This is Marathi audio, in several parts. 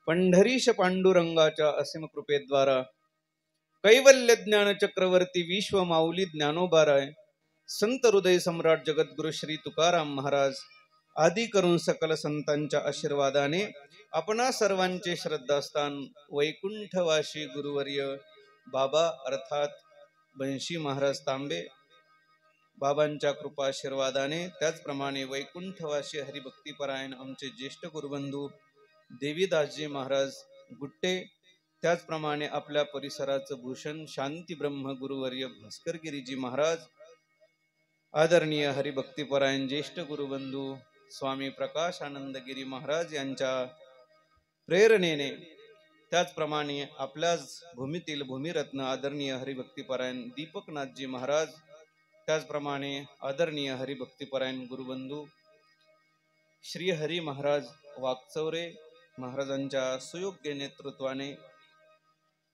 पंढरीश पांडुरंगाच्या असीम कृपेद्वारा कैवल्य ज्ञान चक्रवर्ती विश्व माऊली ज्ञानोबाराय संत हृदय सम्राट जगद्गुरु श्री तुकाराम महाराज आदी करून सकल संतांच्या आशीर्वादाने आपणा सर्वांचे श्रद्धास्थान वैकुंठवासी गुरुवर्य बाबा अर्थात बंशी महाराज तांबे बाबांच्या कृपा आशीर्वादाने, त्याचप्रमाणे वैकुंठवासी हरिभक्तीपरायण आमचे ज्येष्ठ गुरुबंधू देवीदासजी महाराज गुट्टे, त्याचप्रमाणे आपल्या परिसराचं भूषण शांती ब्रह्म गुरुवर्य भास्करगिरीजी महाराज, आदरणीय हरिभक्तीपरायण ज्येष्ठ गुरुबंधू स्वामी प्रकाश आनंदगिरी महाराज यांच्या प्रेरणेने, त्याचप्रमाणे आपल्याच भूमीतील भूमिरत्न आदरणीय हरिभक्तीपरायण दीपकनाथजी महाराज, त्याचप्रमाणे आदरणीय हरिभक्तीपरायण गुरुबंधू श्री हरी महाराज वाकचौरे महाराजांच्या सुयोग्य नेतृत्वाने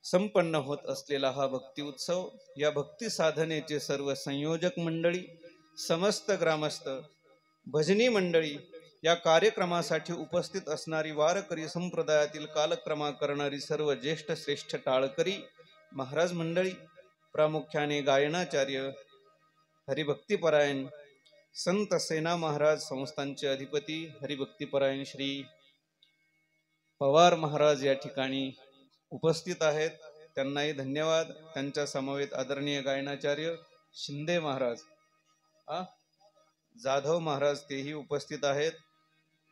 संपन्न होत असलेला हा भक्ती उत्सव, या भक्ती साधनेचे सर्व संयोजक मंडळी, समस्त ग्रामस्थ, भजनी मंडळी, या कार्यक्रमासाठी उपस्थित असणारी वारकरी संप्रदायातील कालक्रमा करणारी सर्व ज्येष्ठ श्रेष्ठ टाळकरी महाराज मंडळी, प्रामुख्याने गायनाचार्य हरिभक्तीपरायण संत सेना महाराज संस्थांचे अधिपती हरिभक्तीपरायण श्री पवार महाराज या ठिकाणी उपस्थित आहेत, त्यांनाही धन्यवाद. त्यांच्या समवेत आदरणीय गायनाचार्य शिंदे महाराज, जाधव महाराज तेही उपस्थित आहेत.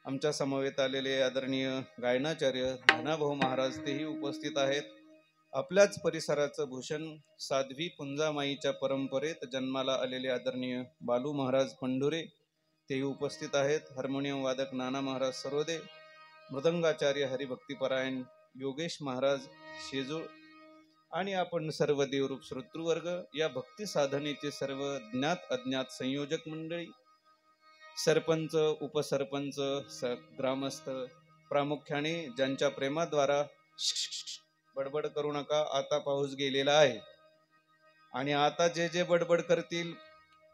आमच्या समवेत आलेले आदरणीय गायनाचार्य धनाभाऊ महाराज तेही उपस्थित आहेत. आपल्याच परिसराचं भूषण साध्वी पुंजामाईच्या परंपरेत जन्माला आलेले आदरणीय बालू महाराज पंढुरे तेही उपस्थित आहेत. हार्मोनियम वादक नाना महाराज सरोदे, मृदंगाचार्य हरिभक्तीपरायण योगेश महाराज शेजूळ आणि आपण सर्व देवरूप श्रोतृवर्ग, या भक्ती साधनेचे सर्व ज्ञात अज्ञात संयोजक मंडळी, सरपंच, उपसरपंच, ग्रामस्थ, प्रामुख्याने ज्यांच्या प्रेमाद्वारा बडबड करू नका, आता पाऊस गेलेला आहे आणि आता जे जे बडबड करतील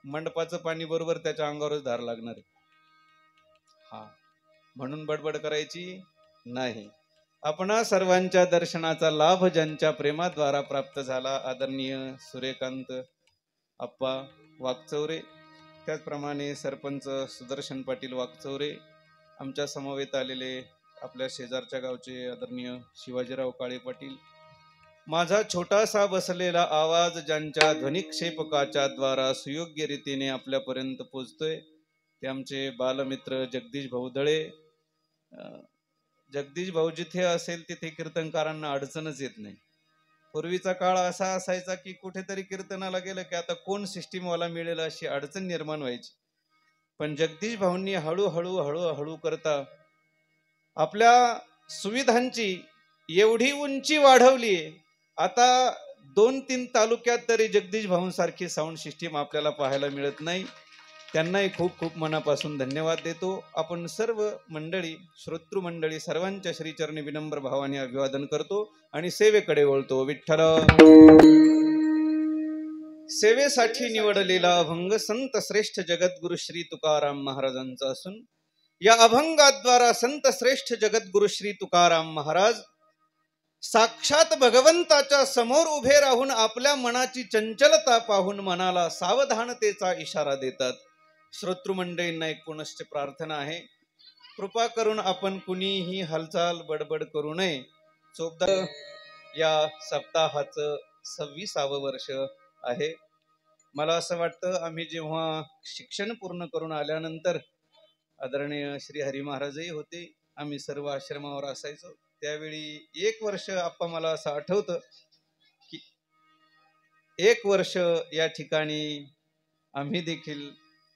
मंडपाचं पाणी बरोबर त्याच्या अंगावरच धार लागणार आहे, म्हणून बडबड करायची नाही. आपणा सर्वांच्या दर्शनाचा लाभ ज्यांच्या प्रेमाद्वारा प्राप्त झाला, आदरणीय सूर्यकांत आप्पा वाकचौरे, त्याचप्रमाणे सरपंच सुदर्शन पाटील वाकचौरे, आमच्या समवेत आलेले आपल्या शेजारच्या गावचे आदरणीय शिवाजीराव काळे पाटील, माझा छोटासा बसलेला आवाज ज्यांच्या ध्वनिक्षेपकाच्या द्वारा सुयोग्य रीतीने आपल्यापर्यंत पोचतोय ते आमचे बालमित्र जगदीश भाऊ दळे. जगदीश भाऊ जिथे असेल तिथे कीर्तनकारांना अडचणच येत नाही. पूर्वीचा काळ असा असायचा की कुठेतरी कीर्तनाला गेलं की आता कोण सिस्टीमवाला मिळेल अशी अडचण निर्माण व्हायची, पण जगदीश भाऊंनी हळूहळू हळूहळू करता आपल्या सुविधांची एवढी उंची वाढवली, आता 2-3 तालुक्यात तरी जगदीश भाऊंसारखी साऊंड सिस्टीम आपल्याला पाहायला मिळत नाही. त्यांनाही खूप खूप मनापासून धन्यवाद देतो. आपण सर्व मंडळी, श्रोतृ मंडळी सर्वांच्या श्रीचरणी विनम्र भावाने अभिवादन करतो आणि सेवेकडे वळतो. विठ्ठल सेवेसाठी निवडलेला अभंग संत श्रेष्ठ जगद्गुरु श्री तुकाराम महाराजांचा असून, या अभंगाद्वारा संत श्रेष्ठ जगद्गुरु श्री तुकाराम महाराज साक्षात भगवंताच्या समोर उभे राहून आपल्या मनाची चंचलता पाहून मनाला सावधानतेचा इशारा देतात. श्रोतृमंडळींना एक पुनश्च प्रार्थना आहे, कृपा करून आपण कुणीही हालचाल बडबड करू नये. या सप्ताहाचं 26वे वर्ष आहे. मला असं वाटतं आम्ही जेव्हा शिक्षण पूर्ण करून आल्यानंतर आदरणीय श्री हरी महाराजही होते, आम्ही सर्व आश्रमावर असायचो, त्यावेळी 1 वर्ष आप्पा मला असं आठवतं की 1 वर्ष या ठिकाणी आम्ही देखील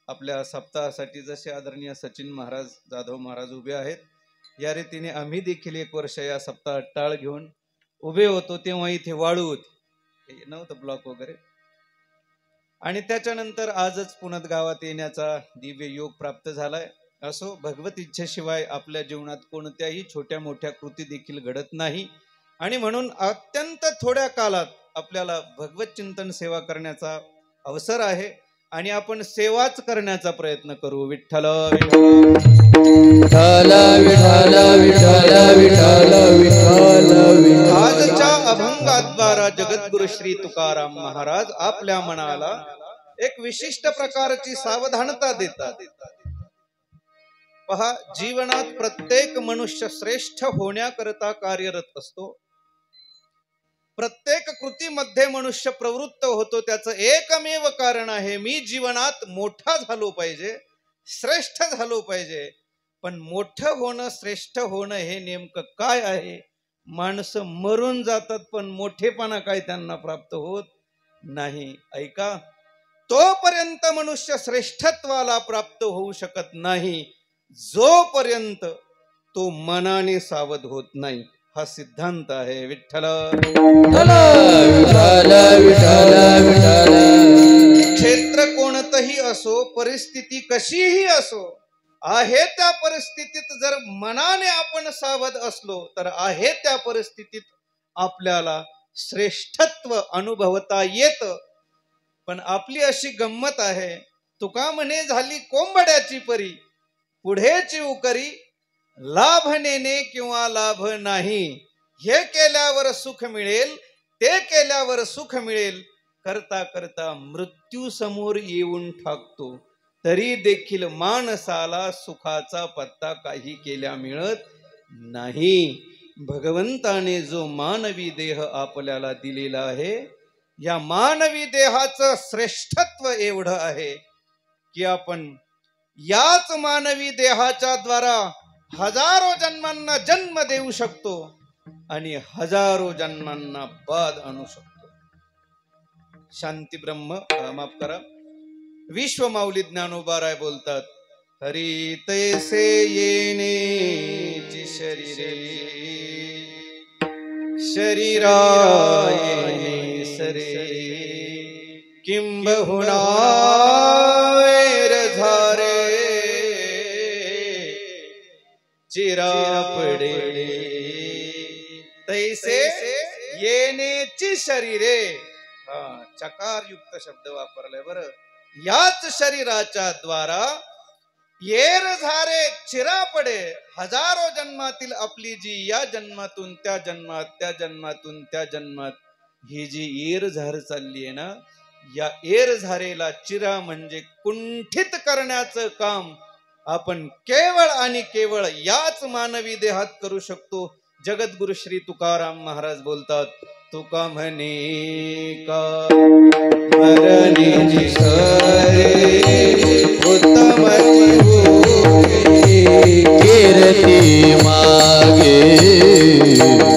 आपल्या सप्ताहासाठी, जसे आदरणीय सचिन महाराज, जाधव महाराज उभे आहेत, या रीतीने आम्ही देखील 1 वर्ष या सप्ताहात टाळ घेऊन उभे होतो. तेव्हा इथे वाळू होती, नव्हतं ब्लॉक वगैरे, आणि त्याच्यानंतर आजच पुण्यात गावात येण्याचा दिव्य योग प्राप्त झालाय. असो, भगवत इच्छेशिवाय आपल्या जीवनात कोणत्याही छोट्या मोठ्या कृती देखील घडत नाही, आणि म्हणून अत्यंत थोड्या काळात आपल्याला भगवत चिंतन सेवा करण्याचा अवसर आहे. आणि आपण सेवाच करण्याचा प्रयत्न करू. विठ्ठल आजच्या अभंगाद्वारा जगद्गुरु श्री तुकाराम महाराज आपल्या मनाला एक विशिष्ट प्रकारची सावधानता देतात. पहा, जीवनात प्रत्येक मनुष्य श्रेष्ठ होण्याकरता कार्यरत असतो. प्रत्येक कृतीमध्ये मनुष्य प्रवृत्त होतो. त्याचं एकमेव कारण आहे, मी जीवनात मोठा झालो पाहिजे, श्रेष्ठ झालो पाहिजे. पण मोठं होणं, श्रेष्ठ होणं हे नेमकं काय आहे? माणसं मरून जातात पण मोठेपणा काय त्यांना प्राप्त होत नाही. ऐका, तोपर्यंत मनुष्य श्रेष्ठत्वाला प्राप्त होऊ शकत नाही जोपर्यंत तो मनाने सावध होत नाही. हा सिद्धांत आहे. विठ्ठल क्षेत्र कोणतंही असो, परिस्थिती कशीही असो, आहे त्या परिस्थितीत जर मनाने आपण सावध असलो तर आहे त्या परिस्थितीत आपल्याला श्रेष्ठत्व अनुभवता येतं. पण आपली अशी गंमत आहे, तुका म्हणे झाली कोंबड्याची परी, पुढेची उकरी, लाभ नेणे किंवा लाभ नाही. हे केल्यावर सुख मिळेल, ते केल्यावर सुख मिळेल, करता करता मृत्यू समोर येऊन ठाकतो. तरी देखील माणसाला सुखाचा पत्ता काही केल्या मिळत नाही. भगवंताने जो मानवी देह आपल्याला दिलेला आहे, या मानवी देहाचं श्रेष्ठत्व एवढं आहे की आपण याच मानवी देहाच्या द्वारा हजारो जन्मांना जन्म देऊ शकतो आणि हजारो जन्मांना बाद आणू शकतो. शांती ब्रह्म माफ करा, विश्व माऊली ज्ञानोबा राय बोलतात, हरी तैसे येणेची शरीरे, शरीरा येणे सरे, किंबहुना झारे, चिरापडे. तैसे येणेची शरीरे, चकार युक्त शब्द वापरलाय बरं. याच शरीराच्या द्वारा येर झारे चिरापडे, हजारो जन्मातील आपली जी या जन्मातून त्या जन्मात, त्या जन्मातून त्या जन्मात ही जी येर झार चालली आहे ना, या येर झारेला चिरा म्हणजे कुंठित करण्याचं काम आपण केवळ आणि केवळ याच मानवी देहात करू शकतो. जगद्गुरु श्री तुकाराम महाराज बोलतात, तुका म्हणे का मरणेची सरे, उत्तमची कीर्ती मागे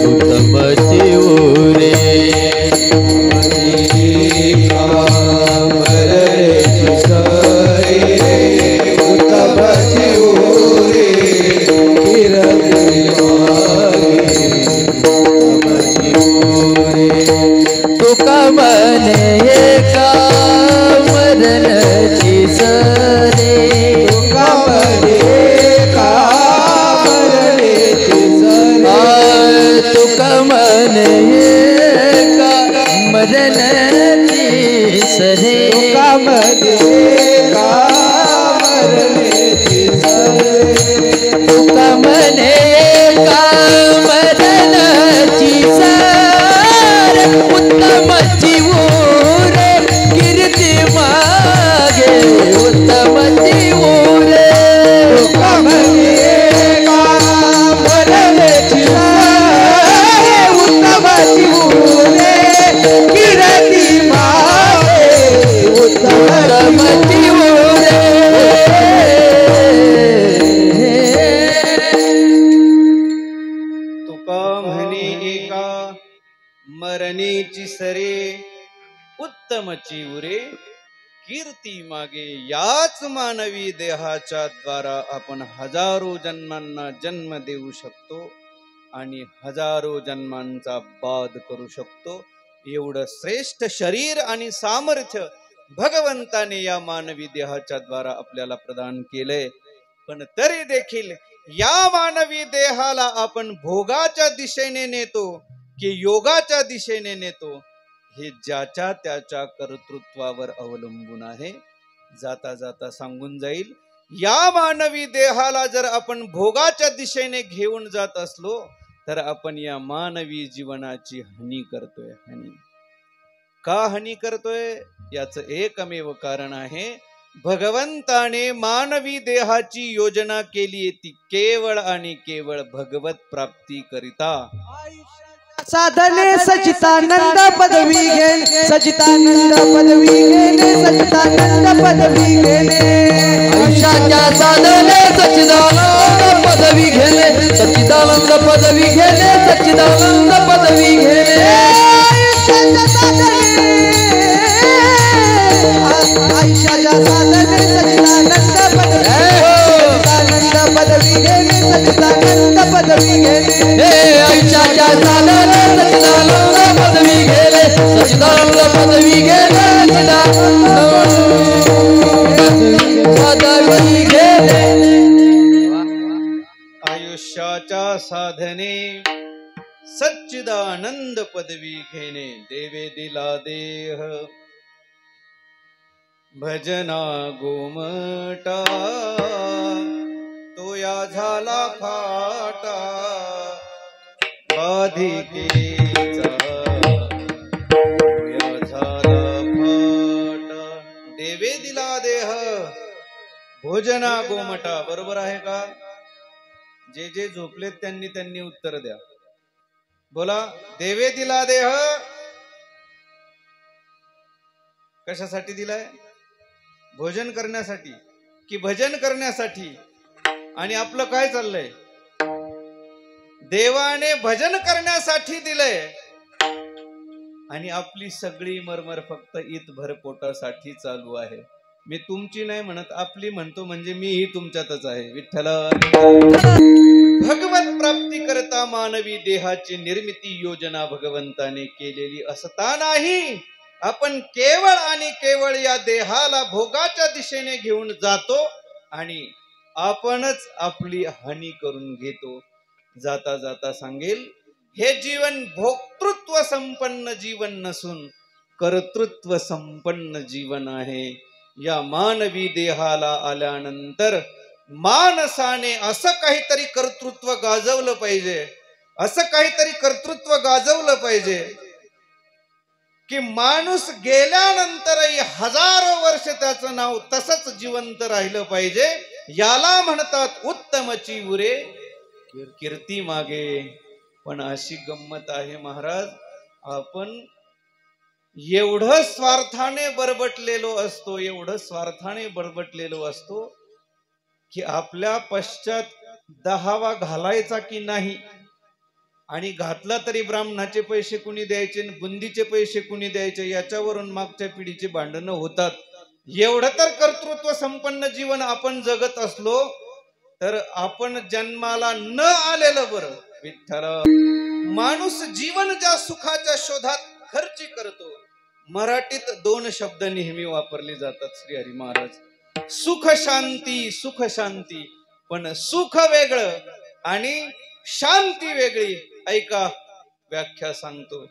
उत्तमची उरे. मरणेची सरे, उत्तमची उरे, कीर्ती मागे उत्तमची उरे. तुका म्हणे का मरणची सरे, तुका म्हणे का मरणची सरे, तुका म्हणे का मरणची सरे, तुका म्हणे का मरणची सरे, तुका म्हणे का मरणची सरे, उत्तमची उरे, कीर्ती मागे उत्तमची उरे. तुका म्हणे का मरणची सरे, उत्तमची उरे, कीर्ती मागे उत्तमची उरे. तुका म्हणे एका मरणेची सरे, उत्तमची उरे, कीर्ती मागे. याच मानवी देहाच्या द्वारा आपण हजारो जन्मांना जन्म देऊ शकतो आणि हजारो जन्मांचा बाध करू शकतो. एवढं श्रेष्ठ शरीर आणि सामर्थ्य भगवंताने या मानवी देहाच्या द्वारा आपल्याला प्रदान केलंय. पण तरी देखील या मानवी देहाला आपण भोगाच्या दिशेने नेतो की योगाच्या दिशेने नेतो, हे ज्याच्या त्याच्या कर्तृत्वावर अवलंबून आहे. जाता जाता सांगून जाईल, या मानवी देहाला जर आपण भोगाच्या दिशेने घेऊन जात असलो तर आपण या मानवी जीवनाची हानी करतोय. हानी का हानी करतोय? याचं एकमेव कारण आहे, भगवंताने मानवी देहाची योजना केली ती केवळ आणि केवळ भगवत प्राप्ती करिता. साधने सचितानंद पदवी घेणे, सचितानंद पदवी घेणे, सचितानंद पदवी घेणे. आयुष्याच्या साधने सचिदानंद पदवी घेणे, सचिदानंद पदवी घेणे, सचिदानंद पदवी घेणे. आयुष्याच्या साधने, आयुष्याच्या साधने सचिदानंद पदवी, सचिदानंद पदवी घेणे, सचिदानंद पदवी घेणे. आयुष्याच्या साधने सचिदानंद पदवी घेणे, सचिदानंद पदवी घेणे, पदवी घेणे. आयुष्याच्या साधने सच्चिदानंद पदवी घेणे. देवे दिला देह भजना गोमटा, तो या झाला फाटा बाधिकेचा, तो या झाला फाटा. देवे दिला देह भोजना गोमटा. बरोबर आहे का? जे जे झोपलेत त्यांनी त्यांनी उत्तर द्या. बोला. देवे दिला देह कशासाठी दिलाय? भोजन करण्यासाठी की भजन करण्यासाठी? आणि आपलं काय चाललंय? देवाने भजन करण्यासाठी दिलंय आणि आपली सगळी मरमर फक्त इतभर पोटासाठी चालू आहे. मी तुमची नाही म्हणत, आपली म्हणतो, म्हणजे मीही तुमच्यातच आहे. विठ्ठला. भगवत प्राप्ती करता मानवी देहाची निर्मिती योजना भगवंताने केलेली असता नाही, आपण केवळ आणि केवळ या देहाला भोगाच्या दिशेने घेऊन जातो आणि आपणच आपली हानी करून घेतो. जाता जाता सांगेल, हे जीवन भोक्तृत्व संपन्न जीवन नसून कर्तृत्व संपन्न जीवन आहे. या मानवी देहाला आल्यानंतर माणसाने असं काहीतरी कर्तृत्व गाजवलं पाहिजे, असं काहीतरी कर्तृत्व गाजवलं पाहिजे की माणूस गेल्यानंतरही हजारो वर्ष त्याचं नाव तसंच जिवंत राहिलं पाहिजे. याला म्हणतात उत्तमची उरे कीर्ती मागे. पण अशी गंमत आहे महाराज, आपण एवढं स्वार्थाने बरबटलेलो असतो, एवढं स्वार्थाने बरबटलेलो असतो की आपल्या पश्चात दहावा घालायचा की नाही, आणि घातला तरी ब्राह्मणाचे पैसे कुणी द्यायचे, बुंदीचे पैसे कुणी द्यायचे, याच्यावरून मागच्या पिढीची भांडणं होतात. एवढं तर कर्तृत्व संपन्न जीवन आपण जगत असलो तर आपण जन्माला न आलेलं बरं. विठ्ठल. माणूस जीवन ज्या सुखाच्या शोधात खर्ची करतो. मराठीत दोन शब्द नेहमी वापरले जातात श्रीहरी महाराज. सुख शांती, सुख शांती. पण सुख वेगळं आणि शांती वेगळी. ऐका व्याख्या सांगतो.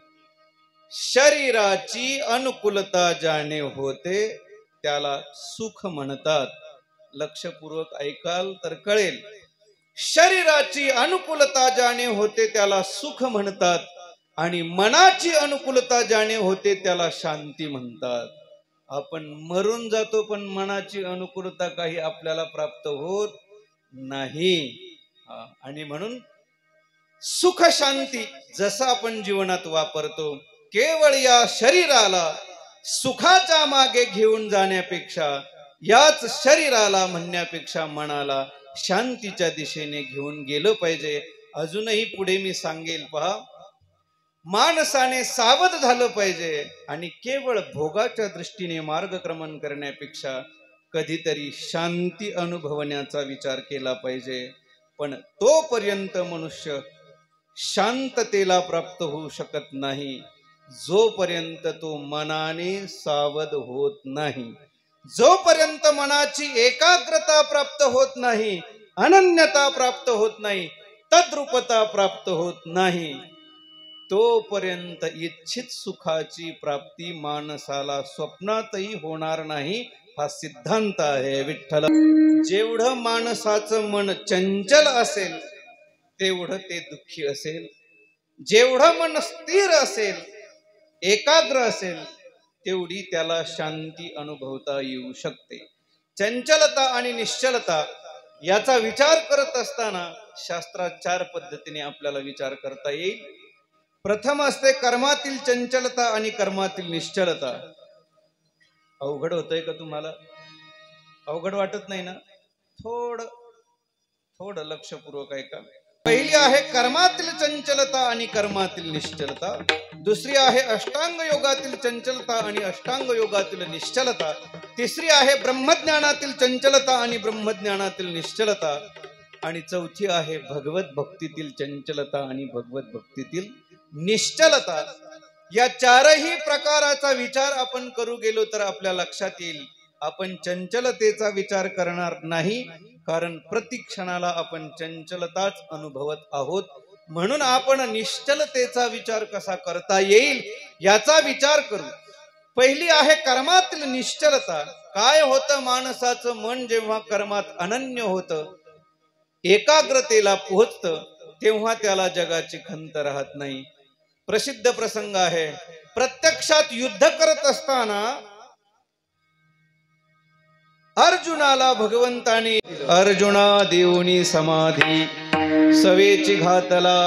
शरीराची अनुकूलता ज्याने होते त्याला सुख म्हणतात. लक्षपूर्वक ऐकाल तर कळेल. शरीराची अनुकूलता ज्याने होते त्याला सुख म्हणतात आणि मनाची अनुकूलता ज्याने होते त्याला शांती म्हणतात. आपण मरून जातो पण मनाची अनुकूलता काही आपल्याला प्राप्त होत नाही. आणि म्हणून सुख शांती जसं आपण जीवनात वापरतो, केवळ या शरीराला सुखाच्या मागे घेऊन जाण्यापेक्षा, याच शरीराला म्हणण्यापेक्षा मनाला शांतीच्या दिशेने घेऊन गेलं पाहिजे. अजूनही पुढे मी सांगेल पहा. माणसाने सावध झालं पाहिजे आणि केवळ भोगाच्या दृष्टीने मार्गक्रमण करण्यापेक्षा कधीतरी शांती अनुभवण्याचा विचार केला पाहिजे. पण तोपर्यंत मनुष्य शांततेला प्राप्त होऊ शकत नाही जोपर्यंत तो मनाने सावध होत नाही, जोपर्यंत मनाची एकाग्रता प्राप्त होत नाही, अनन्यता प्राप्त होत नाही, तद्रूपता प्राप्त होत नाही, तोपर्यंत इच्छित सुखाची प्राप्ती माणसाला स्वप्नातही होणार नाही. हा सिद्धांत आहे विठ्ठल. जेवढं माणसाचं मन चंचल असेल तेवढं ते दुःखी असेल. जेवढं मन स्थिर असेल, एकाग्र असेल, तेवढी त्याला शांती अनुभवता येऊ शकते. चंचलता आणि निश्चलता याचा विचार करत असताना शास्त्रात 4 पद्धतीने आपल्याला विचार करता येईल. प्रथम असते कर्मातील चंचलता आणि कर्मातील निश्चलता. अवघड होतंय का तुम्हाला? अवघड वाटत नाही ना? थोडं लक्षपूर्वक ऐका. पहिली आहे कर्मातील चंचलता आणि कर्मातील निश्चलता. दुसरी आहे अष्टांग योगातील चंचलता आणि अष्टांग योगातील निश्चलता. तिसरी आहे ब्रह्मज्ञानातील चंचलता आणि ब्रह्मज्ञानातील निश्चलता. आणि चौथी आहे भगवत भक्तीतील चंचलता आणि भगवत भक्तीतील निश्चलता. या 4ही प्रकाराचा विचार आपण करू गेलो तर आपल्या लक्षात येईल आपण चंचलतेचा विचार करणार नाही, कारण प्रतिक्षणाला आपण चंचलताच अनुभवत आहोत. म्हणून आपण निश्चलतेचा विचार कसा करता येईल याचा विचार करू. पहिली आहे कर्मातील निश्चलता. काय होतं माणसाचं मन जेव्हा कर्मात अनन्य होतं, एकाग्रतेला पोहोचतं, तेव्हा त्याला जगाची खंत राहत नाही. प्रसिद्ध प्रसंग आहे. प्रत्यक्षात युद्ध करत असताना अर्जुनाला भगवंताने अर्जुना देऊनी समाधी सवेची घातला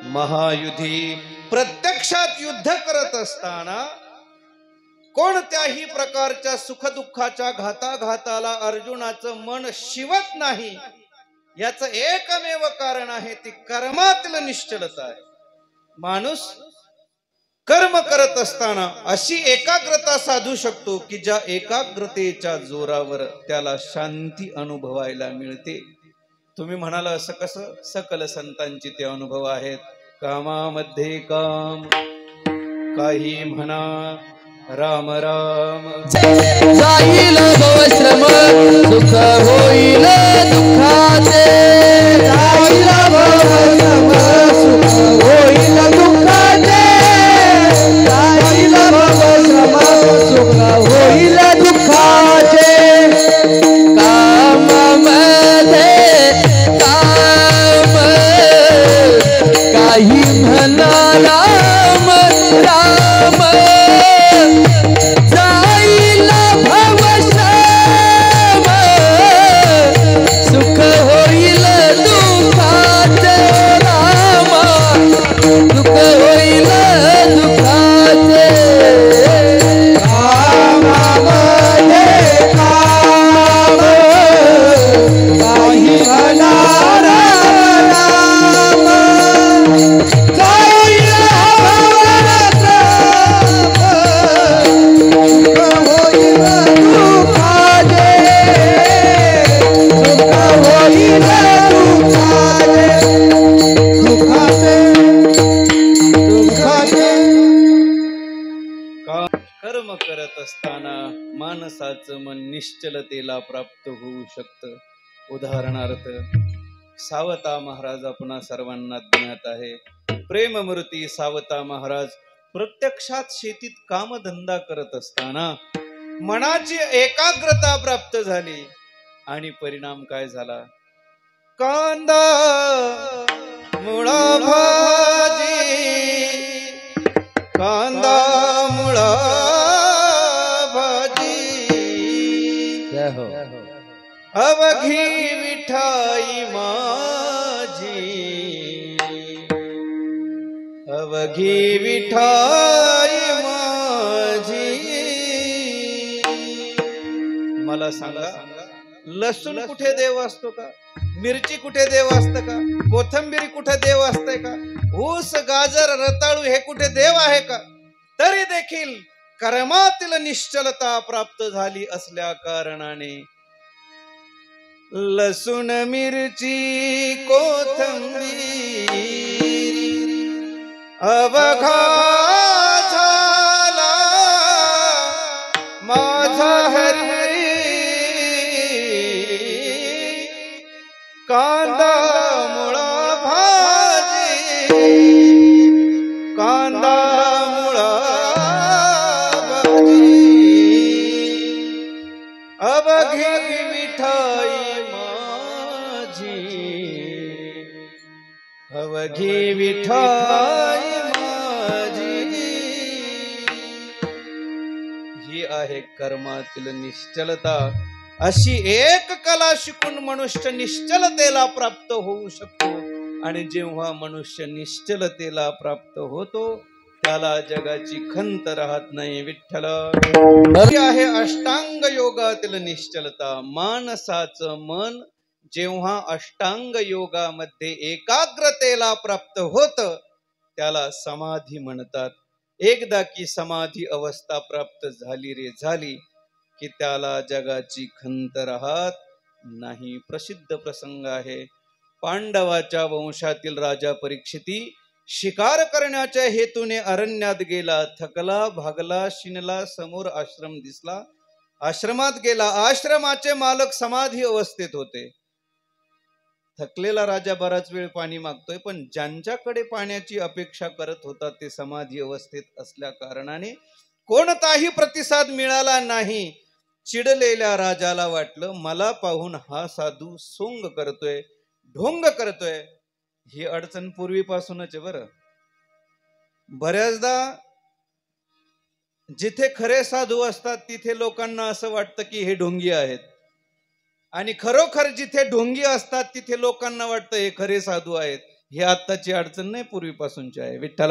महायुधी. प्रत्यक्षात युद्ध करत असताना कोणत्याही प्रकारच्या सुखदुःखाच्या घाताघाताला अर्जुनाचं मन शिवत नाही. याचं एकमेव कारण आहे ती कर्मातील निश्चलता आहे. माणूस कर्म करत असताना अशी एकाग्रता साधू शकतो की ज्या एकाग्रतेच्या जोरावर त्याला शांती अनुभवायला मिळते. तुम्ही म्हणाला असं कसं? सकल संतांची ते अनुभव आहेत. कामामध्ये काम काही म्हणा राम राम. जाईल भवश्रम सुख होईल दुःखाचे. जाईल भवश्रम सुख होईल दुःखाचे. जाईल भवश्रम सुख होईल दुःखाचे. कामामध्ये काम काही म्हणा राम राम. जाईल भवश्रम सुख होईल दुःखाचे. राम सुख होईल दुःखाचे. कामामध्ये काम काही म्हणा राम. जाईल कर्म करत असताना माणसाचं मन निश्चलतेला प्राप्त होऊ शकतं. उदाहरणार्थ सावता महाराज आपणा सर्वांना ज्ञात आहे. प्रेममूर्ती सावता महाराज प्रत्यक्षात शेतीत कामधंदा करत असताना मनाची एकाग्रता प्राप्त झाली आणि परिणाम काय झाला? कांदा मुळा भाजी, कांदा मुळा भाजी, अवघी विठाई माझी, अवघी विठाई माझी. मला सांगा, लसूण कुठे देव असतो का? मिरची कुठे देव असतं का? कोथंबीर कुठे देव असते का? ऊस गाजर रताळू हे कुठे देव आहे का? तरी देखील कर्मातील निश्चलता प्राप्त झाली असल्या कारणाने लसूण मिरची कोथंबीर अवघा झाला माझा हरी. कांदा मुळा भाजी, कांदा मुळा भाजी. अवघी विठाई माझी ही आहे कर्मातील निश्चलता. अशी एक कला शिकून मनुष्य निश्चलतेला प्राप्त होऊ शकतो. आणि जेव्हा मनुष्य निश्चलतेला प्राप्त होतो त्याला जगाची खंत राहत नाही. विठ्ठल ही आहे अष्टांग योगातील निश्चलता. मानसाचं मन जेव्हा अष्टांग योगामध्ये एकाग्रतेला प्राप्त होत त्याला समाधी म्हणतात. एकदा की समाधी अवस्था प्राप्त झाली रे झाली की त्याला जगाची खंत राहत नाही. प्रसिद्ध प्रसंग आहे. पांडवाच्या वंशातील राजा परीक्षिती शिकार करण्याच्या हेतूने अरण्यात गेला. थकला भागला शिनला. समोर आश्रम दिसला. आश्रमात गेला. आश्रमाचे मालक समाधी अवस्थेत होते. थकलेला राजा बराच वेळ पाणी मागतोय, पण ज्यांच्याकडे पाण्याची अपेक्षा करत होता ते समाधी अवस्थेत असल्या कारणाने कोणताही प्रतिसाद मिळाला नाही. चिडलेल्या राजाला वाटलं मला पाहून हा साधू सोंग करतोय, ढोंग करतोय. ही अडचण पूर्वीपासूनच आहे बरं. बऱ्याचदा जिथे खरे साधू असतात तिथे लोकांना असं वाटतं की हे ढोंगी आहेत, आणि खरोखर जिथे ढोंगी असतात तिथे लोकांना वाटतं हे खरे साधू आहेत. ही आत्ताची अडचण नाही, पूर्वीपासूनची आहे. विठ्ठल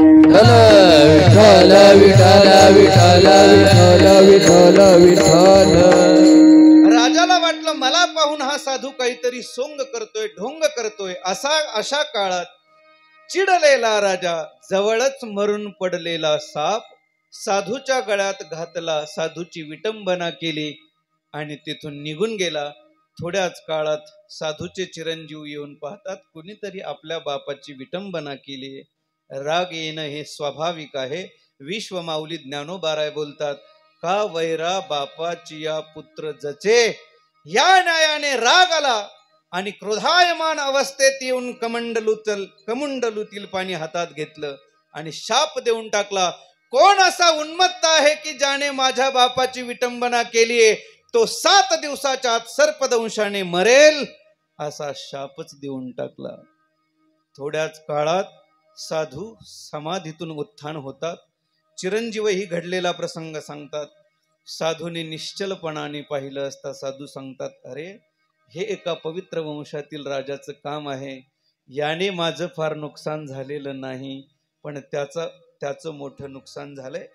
विठ्ठल विठ्ठल विठ्ठल विठ्ठल विठ्ठल विठ्ठल. राजाला वाटलं मला पाहून हा साधू काहीतरी सोंग करतोय, ढोंग करतोय. अशा काळात चिडलेला राजा जवळच मरून पडलेला साप साधूच्या गळ्यात घातला. साधूची विटंबना केली आणि तिथून निघून गेला. थोड्याच काळात साधूचे चिरंजीव येऊन पाहतात कुणीतरी आपल्या बापाची विटंबना केली. राग येणं हे स्वाभाविक आहे. विश्वमाऊली ज्ञानोबाराय बोलतात, का वैरा बापाची या पुत्र जचे. या न्यायाने राग आला आणि क्रोधायमान अवस्थेत येऊन कमंडलूतील पाणी हातात घेतलं आणि शाप देऊन टाकला. कोण असा उन्मत्त आहे की ज्याने माझ्या बापाची विटंबना केलीये तो 7 दिवसाच्या आत सर्पदंशाने मरेल, असा शापच देऊन टाकला. थोड्याच काळात साधू समाधीतून उत्थान होतात. चिरंजीवही घडलेला प्रसंग सांगतात. साधूने निश्चलपणाने पाहिलं असता साधू सांगतात, अरे हे एका पवित्र वंशातील राजाचं काम आहे. याने माझं फार नुकसान झालेलं नाही, पण त्याचं मोठं नुकसान झालंय.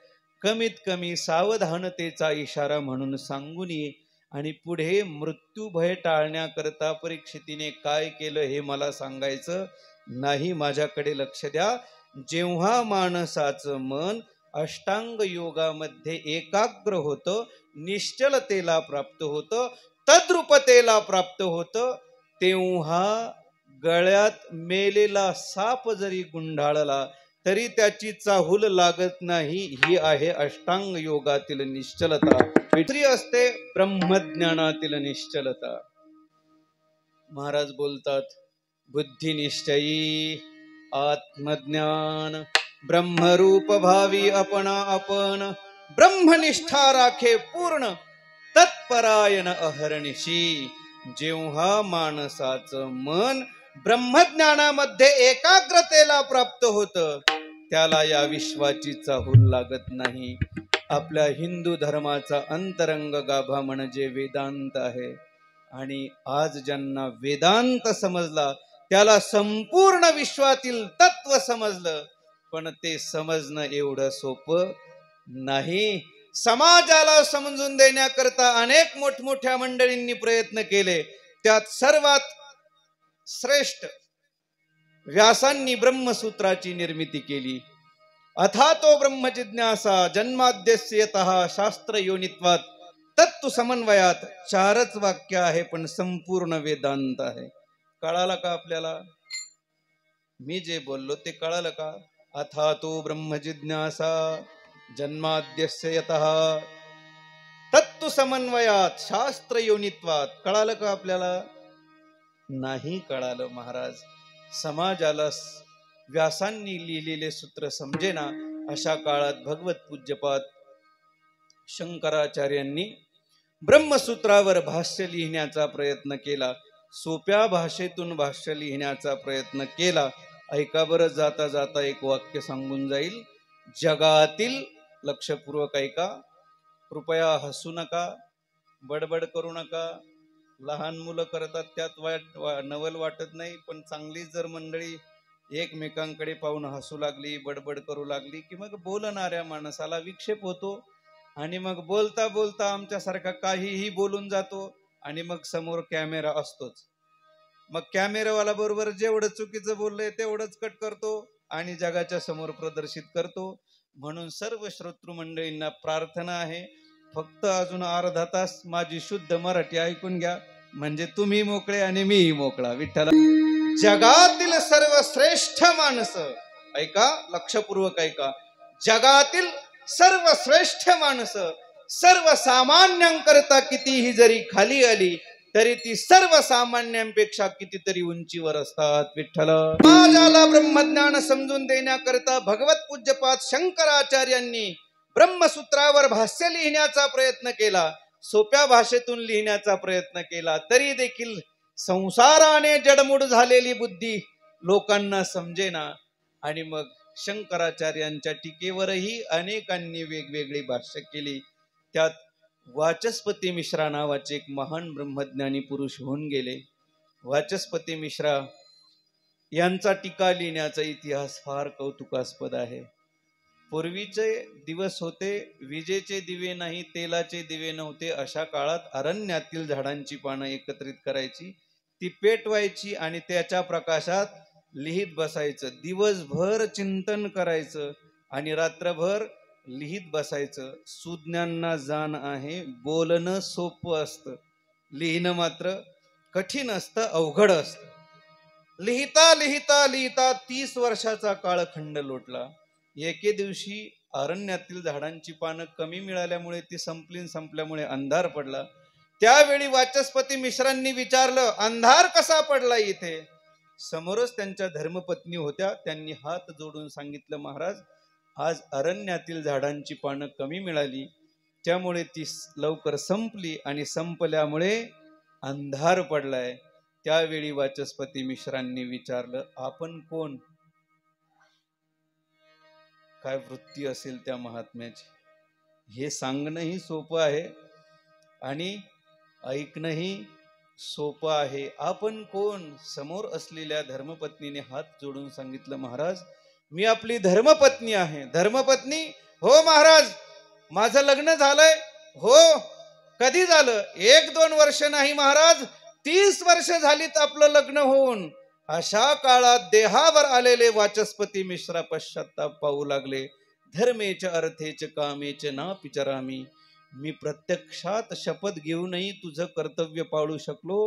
कमीत कमी सावधानतेचा इशारा म्हणून सांगून ये. आणि पुढे मृत्यू भय टाळण्याकरता परीक्षितीने काय केलं हे मला सांगायचं नाही. माझ्याकडे लक्ष द्या. जेव्हा माणसाचं मन अष्टांग योगामध्ये एकाग्र होतं, निश्चलतेला प्राप्त होतं, तद्रूपतेला प्राप्त होतं, तेव्हा गळ्यात मेलेला साप जरी गुंडाळला तरी त्याची चाहूल लागत नाही. ही आहे अष्टांग योगातील निश्चलता. दुसरी असते ब्रह्मज्ञानातील निश्चलता. महाराज बोलतात, बुद्धिनिश्चयी आत्मज्ञान ब्रह्मरूप भावी अपना आपण ब्रह्मनिष्ठा राखे पूर्ण तत्परायण अहर्निशी. जेव्हा माणसाचं मन ब्रह्मज्ञानामध्ये एकाग्रतेला प्राप्त होतं त्याला या विश्वाची चाहूल लागत नाही. आपल्या हिंदू धर्माचा अंतरंग गाभा म्हणजे वेदांत आहे. आणि आज ज्यांना वेदांत समजला त्याला संपूर्ण विश्वातील तत्व समजलं. पण ते समजणं एवढं सोपं नाही. समाजाला समजून देण्याकरता अनेक मोठमोठ्या मंडळींनी प्रयत्न केले. त्यात सर्वात श्रेष्ठ व्यासांनी ब्रह्मसूत्राची निर्मिती केली. अथातो ब्रह्म जिज्ञासा जन्माद्यस्य यतः शास्त्र योनित्वात तत्व समन्वयात. 4च वाक्य आहे पण संपूर्ण वेदांत आहे. कळालं का आपल्याला? मी जे बोललो ते कळालं का? अथातो ब्रह्म जिज्ञासा जन्माद्यस्य यतः तत्व समन्वयात शास्त्र योनित्वात. कळालं का आपल्याला? नाही कळालं. महाराज समाजाला व्यासांनी लिहिलेले सूत्र समजेना. अशा काळात भगवत पूज्यपाद शंकराचार्यांनी ब्रह्मसूत्रावर भाष्य लिहिण्याचा प्रयत्न केला. सोप्या भाषेतून भाष्य लिहिण्याचा प्रयत्न केला. ऐका बरं, जाता जाता एक वाक्य सांगून जाईल. जगातील, लक्षपूर्वक ऐका, कृपया हसू नका, बडबड करू नका. लहान मुलं करतात त्यात नवल वाटत नाही, पण चांगली जर मंडळी एकमेकांकडे पाहून हसू लागली, बडबड करू लागली की मग बोलणाऱ्या माणसाला विक्षेप होतो आणि मग बोलता बोलता आमच्यासारखा काहीही बोलून जातो आणि मग समोर कॅमेरा असतोच. मग कॅमेरावाला बरोबर जेवढं चुकीचं बोललंय तेवढंच कट करतो आणि जगाच्या समोर प्रदर्शित करतो. म्हणून सर्व श्रोतृ मंडळींना प्रार्थना आहे, फक्त अजून अर्धा तास माझी शुद्ध मराठी ऐकून घ्या, म्हणजे तुम्ही मोकळे आणि मीही मोकळा. विठ्ठला, जगातील सर्व श्रेष्ठ माणसं, ऐका, लक्षपूर्वक ऐका, जगातील सर्व श्रेष्ठ माणसं सर्वसामान्यांकरता कितीही जरी खाली आली तरी ती सर्वसामान्यांपेक्षा कितीतरी उंचीवर असतात. विठ्ठल, समाजाला ब्रह्मज्ञान समजून देण्याकरता भगवत पूज्यपाद शंकराचार्यांनी ब्रह्मसूत्रावर भाष्य लिहिण्याचा प्रयत्न केला, सोप्या भाषेतून लिहिण्याचा प्रयत्न केला, तरी देखील संसाराने जडमूड झालेली बुद्धी लोकांना समजेना. आणि मग शंकराचार्यांच्या टीकेवरही अनेकांनी वेगवेगळी भाष्य केली. त्यात वाचस्पती मिश्रा नावाचे एक महान ब्रह्मज्ञानी पुरुष होऊन गेले. वाचस्पती मिश्रा यांचा टीका लिहिण्याचा इतिहास फार कौतुकास्पद आहे. पूर्वीचे दिवस होते, विजेचे दिवे नाही, तेलाचे दिवे नव्हते. अशा काळात अरण्यातील झाडांची पानं एकत्रित करायची, ती पेटवायची आणि त्याच्या प्रकाशात लिहित बसायचं. दिवसभर चिंतन करायचं आणि रात्रभर लिहित बसायचं. सुज्ञांना जाण आहे, बोलणं सोपं असतं, लिहिणं मात्र कठीण असतं, अवघड असतं. लिहिता लिहिता लिहिता 30 वर्षाचा काळखंड लोटला. एके दिवशी अरण्यातील झाडांची पानं कमी मिळाल्यामुळे ती संपल्यामुळे अंधार पडला. त्यावेळी वाचस्पती मिश्रांनी विचारलं, अंधार कसा पडला इथे? समोरच त्यांच्या धर्मपत्नी होत्या. त्यांनी हात जोडून सांगितलं, महाराज, आज अरण्यातील झाडांची पानं कमी मिळाली, त्यामुळे ती लवकर संपली आणि संपल्यामुळे अंधार पडलाय. त्यावेळी वाचस्पती मिश्रांनी विचारलं, आपण कोण? काय वृत्ती असेल त्या महात्म्याची? हे सांगणंही सोपं आहे आणि ऐकणंही सोपं आहे. आपण कोण? समोर असलेल्या धर्मपत्नीने हात जोडून सांगितलं, महाराज, मी आपली धर्मपत्नी आहे. धर्मपत्नी? हो महाराज, माझं लग्न झालंय. हो, कधी झालं? 1-2 वर्ष नाही महाराज, 30 वर्ष झालीत आपलं लग्न होऊन. अशा काळात देहावर आलेले वाचस्पती मिश्रा पश्चाताप पाहू लागले. धर्मेच अर्थेच कामेच ना विचारामी. मी प्रत्यक्षात शपथ घेऊनही तुझं कर्तव्य पाळू शकलो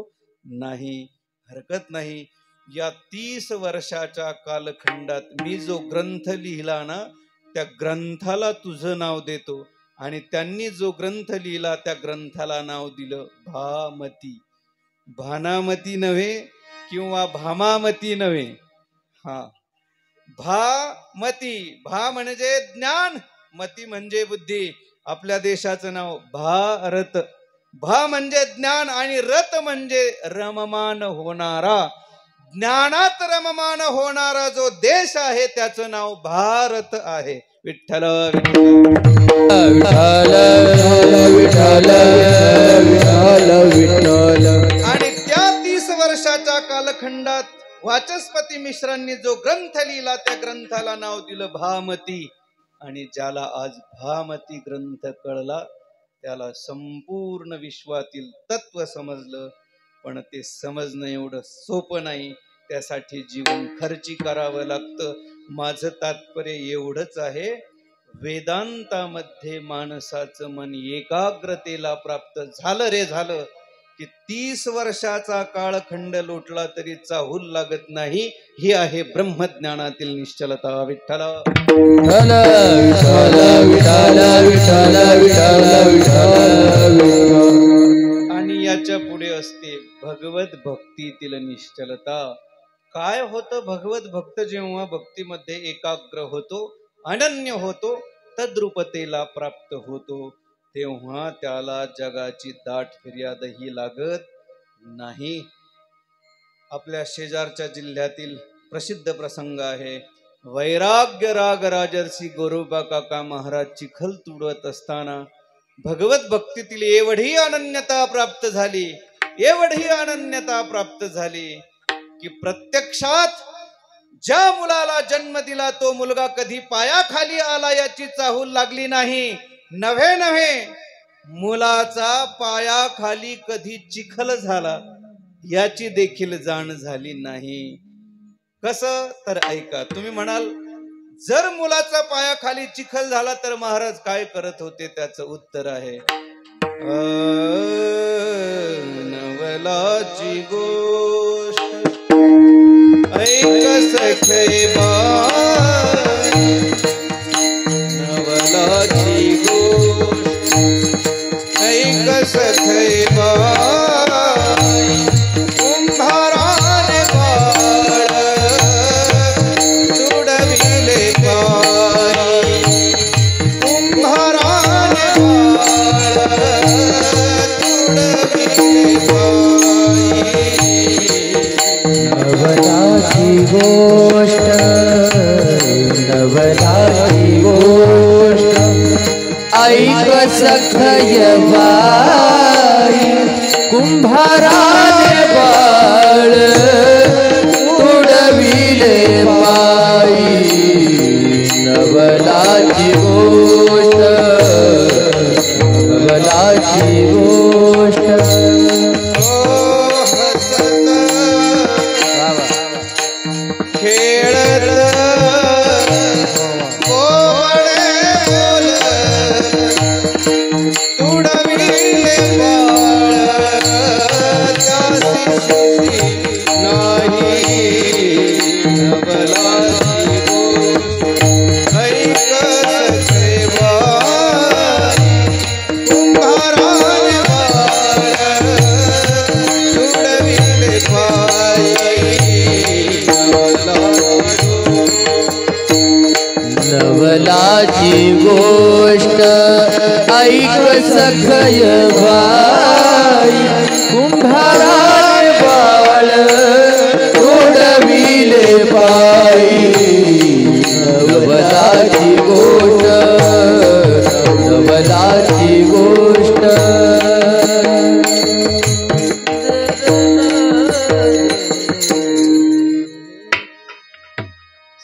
नाही. हरकत नाही, या 30 वर्षाच्या कालखंडात मी जो ग्रंथ लिहिला ना, त्या ग्रंथाला तुझं नाव देतो. आणि त्यांनी जो ग्रंथ लिहिला त्या ग्रंथाला नाव दिलं भामती. भानामती नव्हे किंवा भामामती नव्हे, हा, भामती. भा म्हणजे ज्ञान, मती म्हणजे बुद्धी. आपल्या देशाचं नाव भारत. भा म्हणजे ज्ञान आणि रत म्हणजे रममान होणारा. ज्ञानात रममान होणारा जो देश आहे त्याचं नाव भारत आहे. विठ्ठल आणि त्या 30 वर्षाच्या कालखंडात वाचस्पती मिश्रांनी जो ग्रंथ लिहिला त्या ग्रंथाला नाव दिलं भामती. आणि ज्याला आज भामती ग्रंथ कळला त्याला संपूर्ण विश्वातील तत्व समजलं. पण ते समजणं एवढं सोपं नाही, त्यासाठी जीवन खर्ची करावं लागतं. माझं तात्पर्य एवढंच आहे, वेदांतामध्ये माणसाचं मन एकाग्रतेला प्राप्त झालं रे झालं की 30 वर्षाचा काळखंड लोटला तरी चाहूल लागत नाही. ही आहे ब्रह्मज्ञानातील निश्चलता. विठ्ठला आणि याच्या पुढे असते भगवत भक्तीतील निश्चलता. काय होतं? भगवत भक्त जेव्हा भक्तीमध्ये एकाग्र होतो, अनन्य होतो, तद्रूपतेला प्राप्त होतो, तेव्हा त्याला जगाची दाट फिर्यादही लागत नाही. आपल्या शेजारच्या जिल्ह्यातील प्रसिद्ध प्रसंग आहे. वैराग्य राग राजर्षी गोरोबा काका महाराज चिखल तुडवत असताना भगवत भक्तीतील एवढी अनन्यता प्राप्त झाली, एवढी अनन्यता प्राप्त झाली की प्रत्यक्षात ज्या मुलाला जन्म दिला तो मुलगा कधी पायाखाली आला याची चाहूल लागली नाही. नव्हे नव्हे मुलाचा पायाखाली कधी चिखल झाला याची देखील जाण झाली नाही. कसं तर ऐका. तुम्ही म्हणाल जर मुलाचा पायाखाली चिखल झाला तर महाराज काय करत होते? त्याचं उत्तर आहे नवलाची गोष्ट ऐक सखे बाई, नवलाची गोष्ट ऐक सखे बाई, कुंभाराने बाळ तुडविले पायी, कुंभाराने बाळ तुडविले पायी. नवलाची गोष्ट, नवलाची गोष्ट ऐक सखय बाई, कुंभाराने बाळ तुडविले पायी. नवलाची गोष्ट, नवलाची गोष्ट. खेळत कोवळे तुडविले बाळ त्यासी नाही. नवलाची गोष्ट ऐक सखे बाई, कुंभाराने बाळ तुडविले पायी. नवलाची गोष्ट ऐक सखय बाई, कुंभाराने बाळ तुडविले पायी. नवलाची गोष्ट, नवलाची गोष्ट.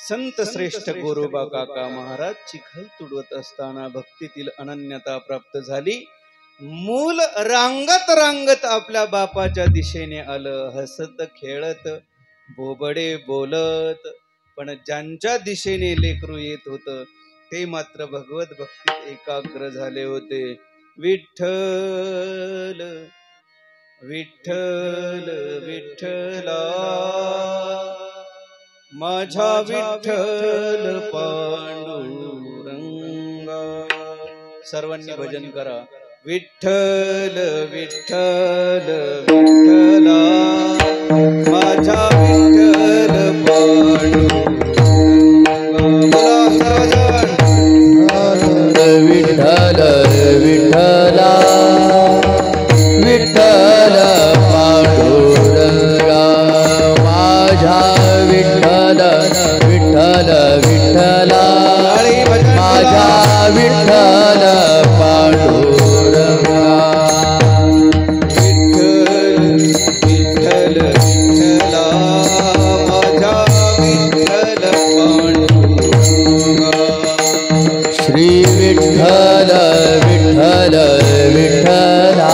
संत श्रेष्ठ गोरोबा काका महाराज चिखल तुडवत असताना भक्तीतील अनन्यता प्राप्त झाली. मूल रांगत रांगत आपल्या बापाच्या दिशेने आलं, हसत खेळत बोबडे बोलत. पण ज्यांच्या दिशेने लेकरू येत होत ते मात्र भगवत भक्तीत एकाग्र झाले होते. विठ्ठल विठ्ठल विठ्ठला, माझा विठ्ठल पांडुरंगा. सर्वांनी भजन करा. विठ्ठल विठ्ठल विठ्ठला, माझा विठ्ठल पांडुरंगा. विठ्ठल विठ्ठला, विठ्ठल पांडुरंगा, माझा विठ्ठल विठ्ठल विठ्ठला, माझा विठ्ठल पांडुरंगा. विठ्ठल विठ्ठला, माझा विठ्ठल पांडुरंगा. श्री विठ्ठल विठ्ठल विठ्ठला,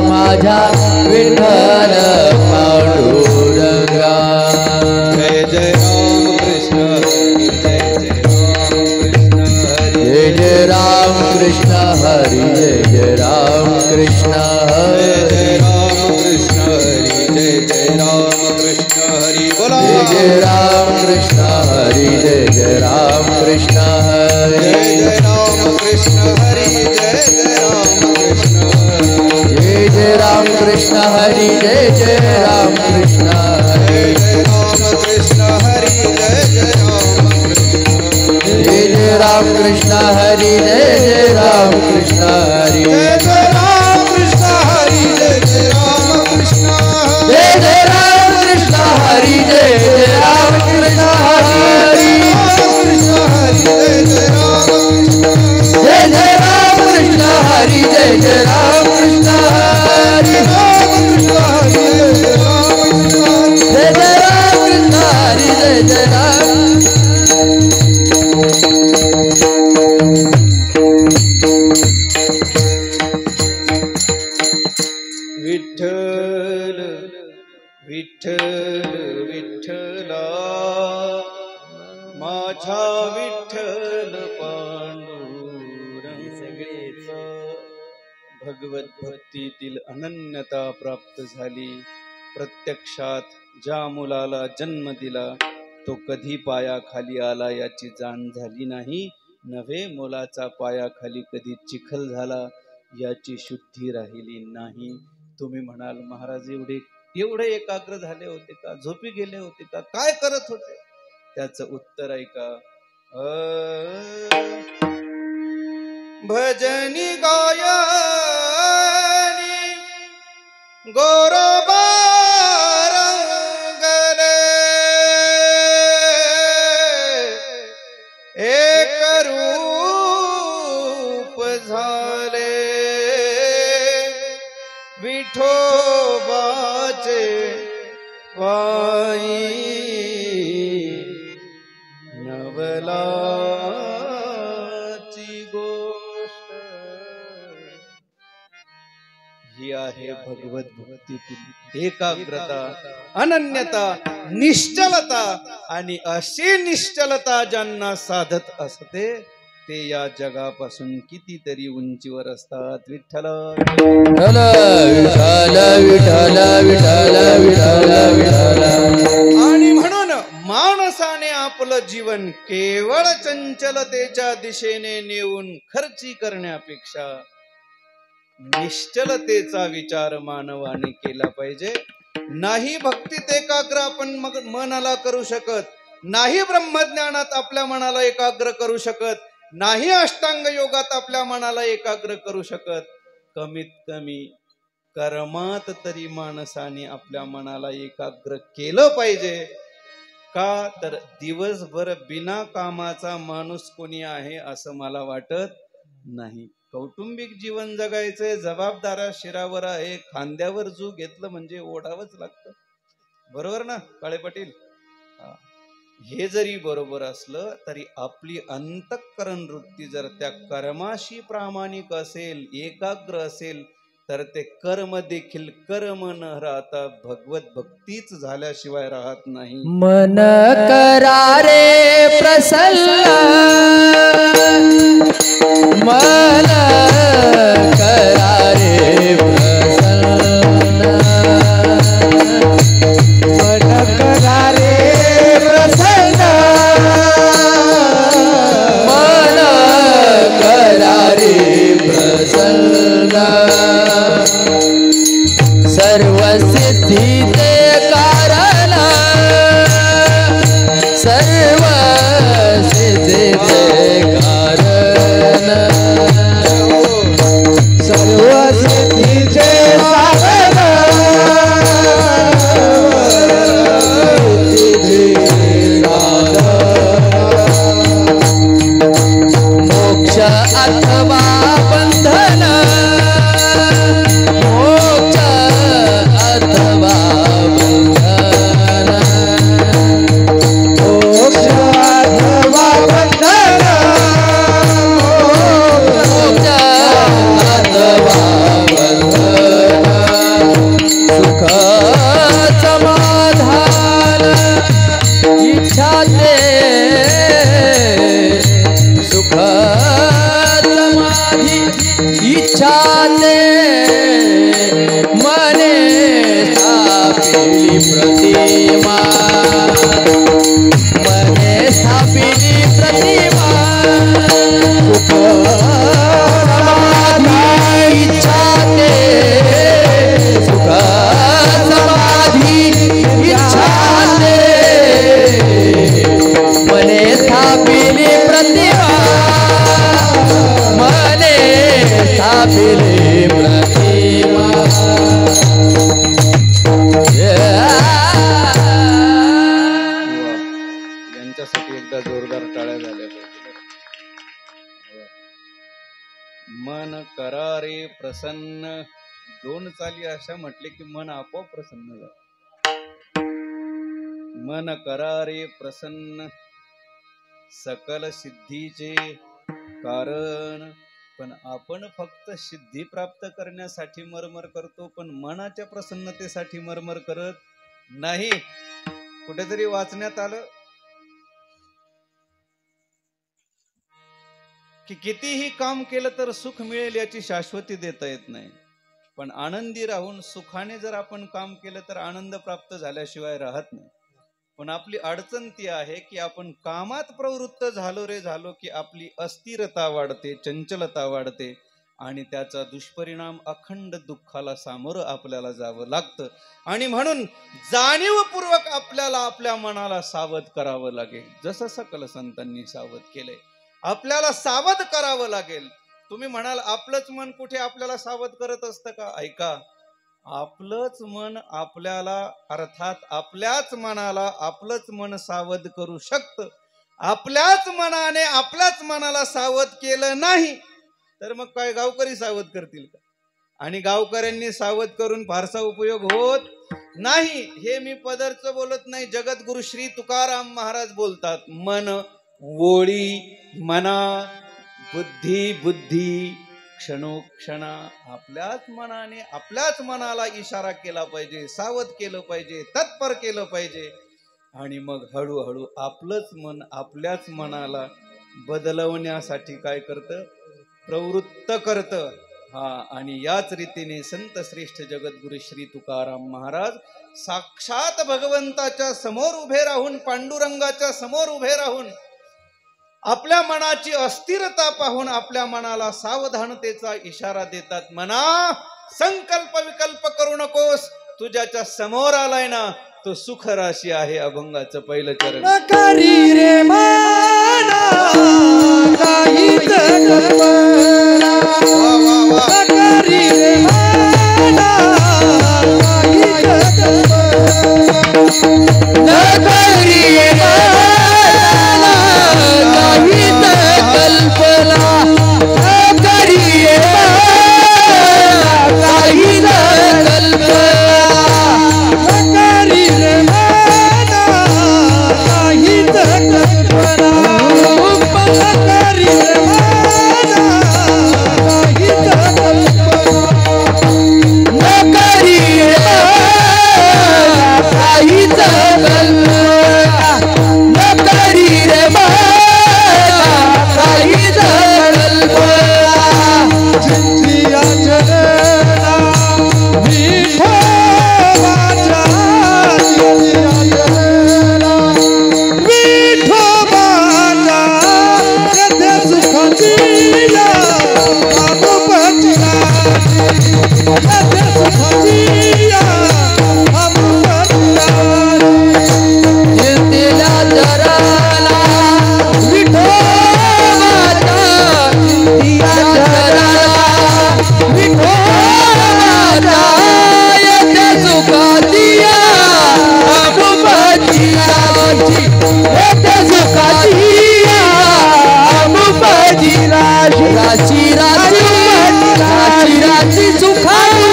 माझा विठ्ठल पांडुरंगा. जय जय राम कृष्ण हरी, जय जय राम कृष्ण हरी, जय जय राम कृष्ण हरी, जय जय राम कृष्ण हरी, जय जय राम कृष्ण हरी, जय जय राम कृष्ण हरी. बोला जय जय राम कृष्ण हरी, जय जय राम कृष्ण हरी, जय जय राम कृष्ण हरी, जय जय राम कृष्ण हरी. जय जय राम कृष्ण हरी, जय जय राम कृष्ण हरी, जय जय राम कृष्ण हरी, जय जय राम कृष्ण हरी. जय जय राम कृष्ण हरी, जय जय राम कृष्ण हरी, जय जय राम कृष्ण हरी, जय जय राम कृष्ण हरी. जय जय राम कृष्ण विठ्ठल विठ्ठला माझा विठ्ठल पांडुरंगा. भगवत भक्तीतील अनन्यता प्राप्त झाली. प्रत्यक्षात ज्या मुलाला जन्म दिला तो कधी पायाखाली आला याची जाण झाली नाही. नव्हे मुलाचा पायाखाली कधी चिखल झाला याची शुद्धी राहिली नाही. तुम्ही म्हणाल महाराज एवढे एकाग्र झाले होते का, झोपी गेले होते का, काय करत होते? त्याचं उत्तर ऐका. भजनी गायनी गोरोबा रंगले एक रूप झाले विठोबाचे वाई नवलाची गोष्ट. ही आहे भगवत भक्तीतील एकाग्रता, अनन्यता, निश्चलता. आणि अशी निश्चलता ज्यांना साधत असते ते या जगापासून कितीतरी उंचीवर असतात. विठ्ठल विठ्ठल विठ्ठल विठ्ठल विठ्ठल विठ्ठल. आणि म्हणून माणसाने आपलं जीवन केवळ चंचलतेच्या दिशेने नेऊन खर्ची करण्यापेक्षा निश्चलतेचा विचार मानवाने केला पाहिजे. नाही भक्तीत एकाग्र आपण मनाला करू शकत, नाही ब्रह्मज्ञानात आपल्या मनाला एकाग्र करू शकत, नाही अष्टांग योगात आपल्या मनाला एकाग्र करू शकत. कमीत कमी कर्मात तरी माणसाने आपल्या मनाला एकाग्र केलं पाहिजे. का तर दिवसभर बिना कामाचा माणूस कोणी आहे असं मला वाटत नाही. कौटुंबिक जीवन जगायचे, जबाबदाऱ्या शिरावर आहे, खांद्यावर जू घेतलं म्हणजे ओढावंच लागतं. बरोबर ना काळे पाटील? हे जरी बरोबर असलं तरी आपली अंतःकरण वृत्ती जर त्या कर्माशी प्रामाणिक असेल, एकाग्र असेल तर ते कर्म देखील कर्म न राहता भगवत भक्तीच झाल्याशिवाय राहत नाही. मन करारे प्रसन्न, मन करारे प्रसन्न, मन करारे प्रसन्न, मन करारे प्रसन्न. सर्व सिद्धीचे कारण, सर्व सिद्धीचे कारण, सर्व सिद्धीचे साधन, मोक्ष अथवा बंधन, मोक्ष अथवा बंधन, मोक्ष अथवा बंधन, मोक्ष अथवा बंधन. सुख समाधान इच्छाचे, सुख समाधी इच्छाचे, मने स्थापिली प्रतिमा, मने स्थापिली प्रतिमा. सुख समाधी इच्छाचे, सुख समाधी इच्छाचे, मने स्थापिली प्रतिमा, मने स्थापिली प्रतिमा. यांच्यासाठी एकदा जोरदार टाळ्या झाल्या पाहिजे. मन करारे प्रसन्न, दोन चाली अशा म्हटले की मन आपोआप प्रसन्न झालं. मन करारे प्रसन्न, सकल सिद्धीचे कारण. पण आपण फक्त सिद्धी प्राप्त करण्यासाठी मरमर करतो, पण मनाच्या प्रसन्नतेसाठी मरमर करत नाही. कुठेतरी वाचण्यात आलं की कितीही काम केलं तर सुख मिळेल याची शाश्वती देता येत नाही, पण आनंदी राहून सुखाने जर आपण काम केलं तर आनंद प्राप्त झाल्याशिवाय राहत नाही. पण आपली अडचण ती आहे की आपण कामात प्रवृत्त झालो रे झालो की आपली अस्थिरता वाढते, चंचलता वाढते आणि त्याचा दुष्परिणाम अखंड दुःखाला सामोरं आपल्याला जावं लागतं. आणि म्हणून जाणीवपूर्वक आपल्याला आपल्या मनाला सावध करावं लागेल, जसं सकल संतांनी सावध केलंय. आपल्याला सावध करावं लागेल. तुम्ही म्हणाल आपलंच मन कुठे आपल्याला सावध करत असतं का? ऐका, आपलंच मन आपल्याला, अर्थात आपल्याच मनाला आपलंच मन सावध करू शकतं. आपल्याच मनाने आपल्याच मनाला सावध केलं नाही तर मग काय गावकरी सावध करतील का? आणि गावकऱ्यांनी सावध करून फारसा उपयोग होत नाही. हे मी पदरचं बोलत नाही, जगद्गुरु श्री तुकाराम महाराज बोलतात. मन वोळी मना, बुद्धी बुद्धी क्षणोक्षणा. आपल्याच मनाने आपल्याच मनाला इशारा केला पाहिजे, सावध केलं पाहिजे, तत्पर केलं पाहिजे. आणि मग हळूहळू आपलंच मन आपल्याच मनाला बदलवण्यासाठी काय करतं? प्रवृत्त करतं. हा, आणि याच रीतीने संत श्रेष्ठ जगद्गुरु श्री तुकाराम महाराज साक्षात भगवंताच्या समोर उभे राहून, पांडुरंगाच्या समोर उभे राहून आपल्या मनाची अस्थिरता पाहून आपल्या मनाला सावधानतेचा इशारा देतात. मना, संकल्प विकल्प करू नकोस, तुझ्याच्या समोर आलाय ना तो सुख राशी आहे. अभंगाचं पहिलं चरण. करी रे मना काहीच कल्पना, करी रे मना काहीच कल्पना, करी रे मना काहीच कल्पना, करी रे मना काहीच कल्पना, करी रे मना काहीच कल्पना, करी रे मना काहीच कल्पना, करी रे मना काहीच कल्पना, करी रे मना काहीच कल्पना, चिंतिया चरणा विठोबाच्या, चिंतिया चरणा विठोबाच्या, कथे सुखाचीया अमुपचिराची, कथे सुखाचीया अमुपचिराची, चिंतिया चरणा विठोबाच्या, चिंतिया चरणा विठोबाच्या, कथे सुखाचीया अमुपचिराची, कथे सुखाचीया अमुपचिराची, राशी राशी राशी राशी सुखाची.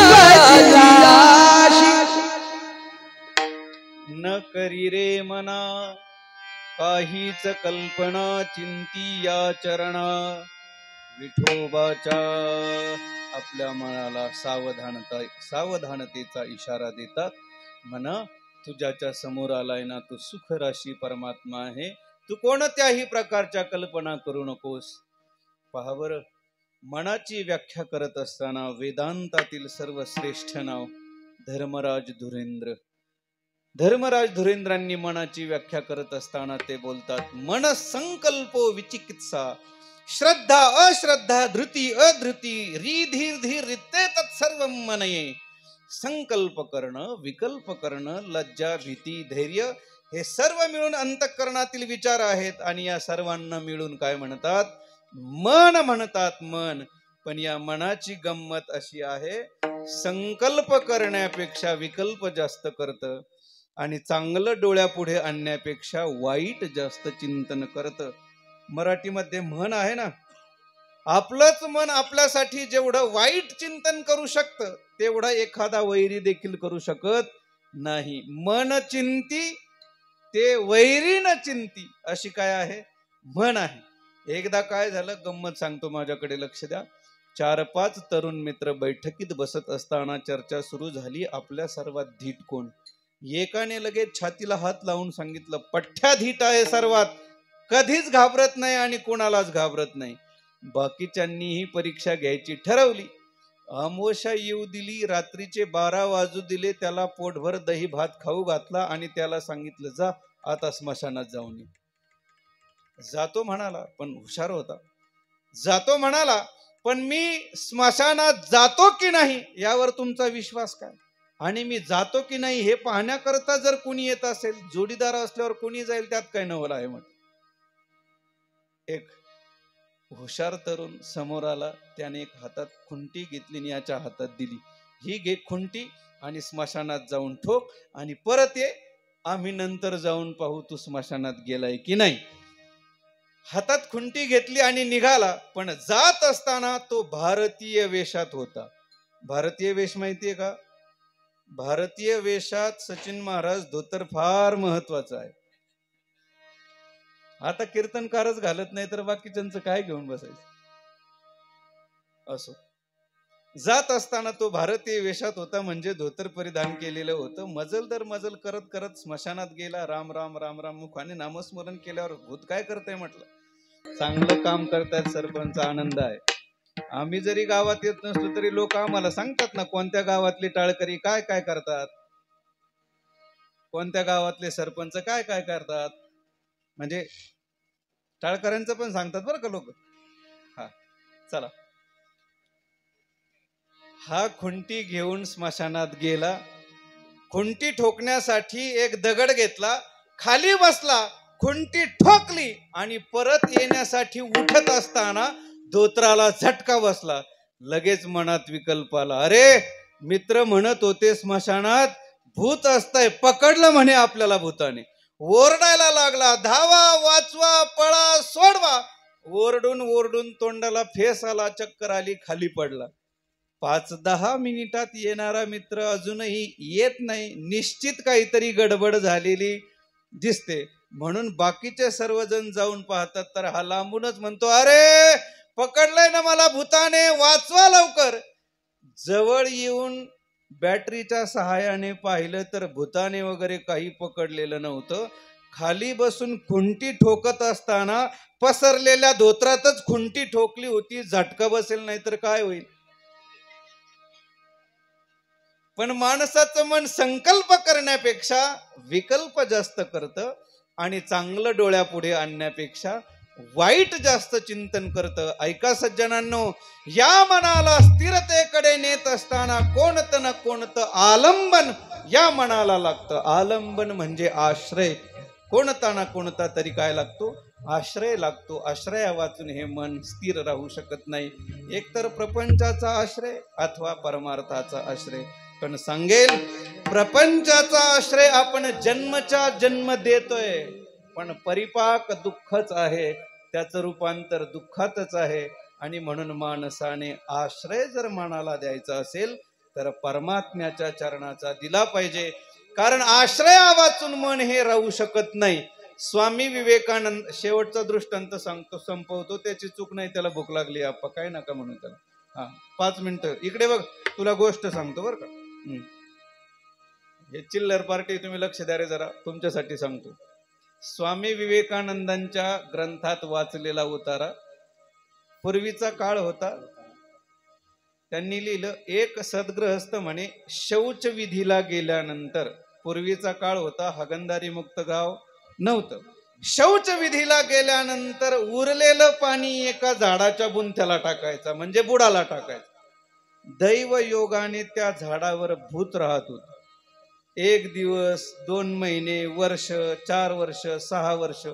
न करी रे मना काहीच कल्पना, चिंतिया चरणा विठोबाच्या. आपल्या मनाला सावधानतेचा इशारा देतात. म्हणा, तुझ्याच्या समोर आलाय ना तो सुख राशी परमात्मा आहे, तू कोणत्याही प्रकारच्या कल्पना करू नकोस. पहा बरं, मनाची व्याख्या करत असताना वेदांतातील सर्वश्रेष्ठ नाव धर्मराज धुरेंद्र. धर्मराज धुरेंद्रांनी मनाची व्याख्या करत असताना ते बोलतात, मन संकल्पो विचिकित्सा, श्रद्धा अश्रद्धा, धृती अधृती, री धीर धीर रित्ते तत्सर्व मनये. संकल्प करणं, विकल्प करणं, लज्जा, भीती, धैर्य, हे सर्व मिळून अंतःकरणातील विचार आहेत. आणि या सर्वांना मिळून काय म्हणतात? मन म्हणतात. मन. पण या मनाची गंमत अशी आहे, संकल्प करण्यापेक्षा विकल्प जास्त करतं आणि चांगलं डोळ्यापुढे आणण्यापेक्षा वाईट जास्त चिंतन करतं. मराठीमध्ये म्हण आहे ना, आपलंच मन आपल्यासाठी जेवढं वाईट चिंतन करू शकतं तेवढा एखादा वैरी देखील करू शकत नाही. मन चिंती ते वैरी न चिंती, अशी काय आहे म्हण आहे. एकदा काय झालं, गंमत सांगतो, माझ्याकडे लक्ष द्या. 4-5 तरुण मित्र बैठकीत बसत असताना चर्चा सुरू झाली, आपल्या सर्वात धीट कोण? एकाने लगेच छातीला हात लावून सांगितलं, पठ्ठ्या धीट आहे सर्वात, कधीच घाबरत नाही आणि कोणालाच घाबरत नाही. बाकीच्यांनी ही परीक्षा घ्यायची ठरवली. अमावस्या येऊ दिली, रात्रीचे 12 वाजू दिले, त्याला पोटभर दही भात खाऊ घातला आणि त्याला सांगितलं, जा आता स्मशानात जाऊन ये. जातो म्हणाला, पण हुशार होता. जातो म्हणाला, पण मी स्मशानात जातो की नाही यावर तुमचा विश्वास काय? आणि मी जातो की नाही हे पाहण्याकरता जर कोणी येत असेल, जोडीदार असल्यावर कोणी जाईल, त्यात काय नवल आहे. मग एक हुशार तरुण समोर आला. त्याने एक हातात खुंटी घेतली आणि याच्या हातात दिली, ही घे खुंटी आणि स्मशानात जाऊन ठोक आणि परत ये, आम्ही नंतर जाऊन पाहू तू स्मशानात गेलाय की नाही. हातात खुंटी घेतली आणि निघाला. पण जात असताना तो भारतीय वेशात होता. भारतीय वेश माहितीये का? भारतीय वेशात सचिन महाराज धोतर फार महत्वाचं आहे. आता कीर्तनकारच घालत नाही तर बाकीच्यांचं काय घेऊन बसायचं. असो, जात असताना तो भारतीय वेशात होता, म्हणजे धोतर परिधान केलेलं होतं. मजल दर मजल करत करत स्मशानात गेला. राम राम राम राम मुखाने नामस्मरण केल्यावर भूत काय करताय म्हटलं, चांगलं काम करतायत सरपंच, आनंद आहे. आम्ही जरी गावात येत नसलो तरी लोक आम्हाला सांगतात ना, कोणत्या गावातले टाळकरी काय काय करतात, कोणत्या गावातले सरपंच काय काय करतात, म्हणजे टाळकऱ्यांचं पण सांगतात बरं का लोक. हा चला, हा खुंटी घेऊन स्मशानात गेला. खुंटी ठोकण्यासाठी एक दगड घेतला, खाली बसला, खुंटी ठोकली आणि परत येण्यासाठी उठत असताना धोत्राला झटका बसला. लगेच मनात विकल्प आला, अरे मित्र म्हणत होते स्मशानात भूत असतंय, पकडलं म्हणे आपल्याला भूताने. ओरडायला लागला, धावा, वाचवा, पळा, सोडवा. ओरडून ओरडून तोंडाला फेस आला, चक्कर आली, खाली पडला. 5-10 मिनिटात येणारा मित्र अजूनही येत नाही. निश्चित काहीतरी गडबड झालेली दिसते. म्हणून बाकीचे सर्वजण जाऊन पाहतात तर हा लांबूनच म्हणतो, अरे पकडलंय ना मला भूताने, वाचवा लवकर. जवळ येऊन बॅटरीच्या सहाय्याने पाहिलं तर भूताने वगैरे काही पकडलेलं नव्हतं. खाली बसून खुंटी ठोकत असताना पसरलेल्या धोत्रातच खुंटी ठोकली होती. झटका बसेल नाही तर काय होईल. पण माणसाचं मन संकल्प करण्यापेक्षा विकल्प जास्त करतं आणि चांगलं डोळ्यापुढे आणण्यापेक्षा वाईट जास्त चिंतन करतं. ऐका सज्जनांनो, या मनाला स्थिरतेकडे नेत असताना कोणतं ना कोणतं आलंबन या मनाला लागतं. आलंबन म्हणजे आश्रय. कोणता ना कोणता तरी काय लागतो, आश्रय लागतो. आश्रया वाचून हे मन स्थिर राहू शकत नाही. एकतर प्रपंचाचा आश्रय अथवा परमार्थाचा आश्रय. पण सांगेल, प्रपंचाचा आश्रय आपण जन्मच्या जन्म देतोय, पण परिपाक दुःखच आहे, त्याचं रूपांतर दुःखातच आहे. आणि म्हणून माणसाने आश्रय जर मनाला द्यायचा असेल तर परमात्म्याच्या चरणाचा दिला पाहिजे. कारण आश्रया वाचून मन हे राहू शकत नाही. स्वामी विवेकानंद, शेवटचा दृष्टांत सांगतो, संपवतो, त्याची चूक नाही, त्याला भूक लागली आप्पा, काय नका म्हणून त्याला. हा 5 मिनिटं इकडे बघ, तुला गोष्ट सांगतो बरं का. हे चिल्लर पार्टी, तुम्ही लक्ष द्या रे जरा, तुमच्यासाठी सांगतो. स्वामी विवेकानंदांच्या ग्रंथात वाचलेला उतारा. पूर्वीचा काळ होता, त्यांनी लिहिलं, एक सद्गृहस्थ म्हणे शौच विधीला गेल्यानंतर, पूर्वीचा काळ होता, हागणदारी मुक्त गाव नव्हतं. शौच विधीला गेल्यानंतर उरलेलं पाणी एका झाडाच्या बुंथ्याला टाकायचा, म्हणजे बुडाला टाकायचा. दैव योगाने त्या झाडावर भूत राहत होत. 1 दिवस, 2 महिने, वर्ष, 4 वर्ष, 6 वर्ष,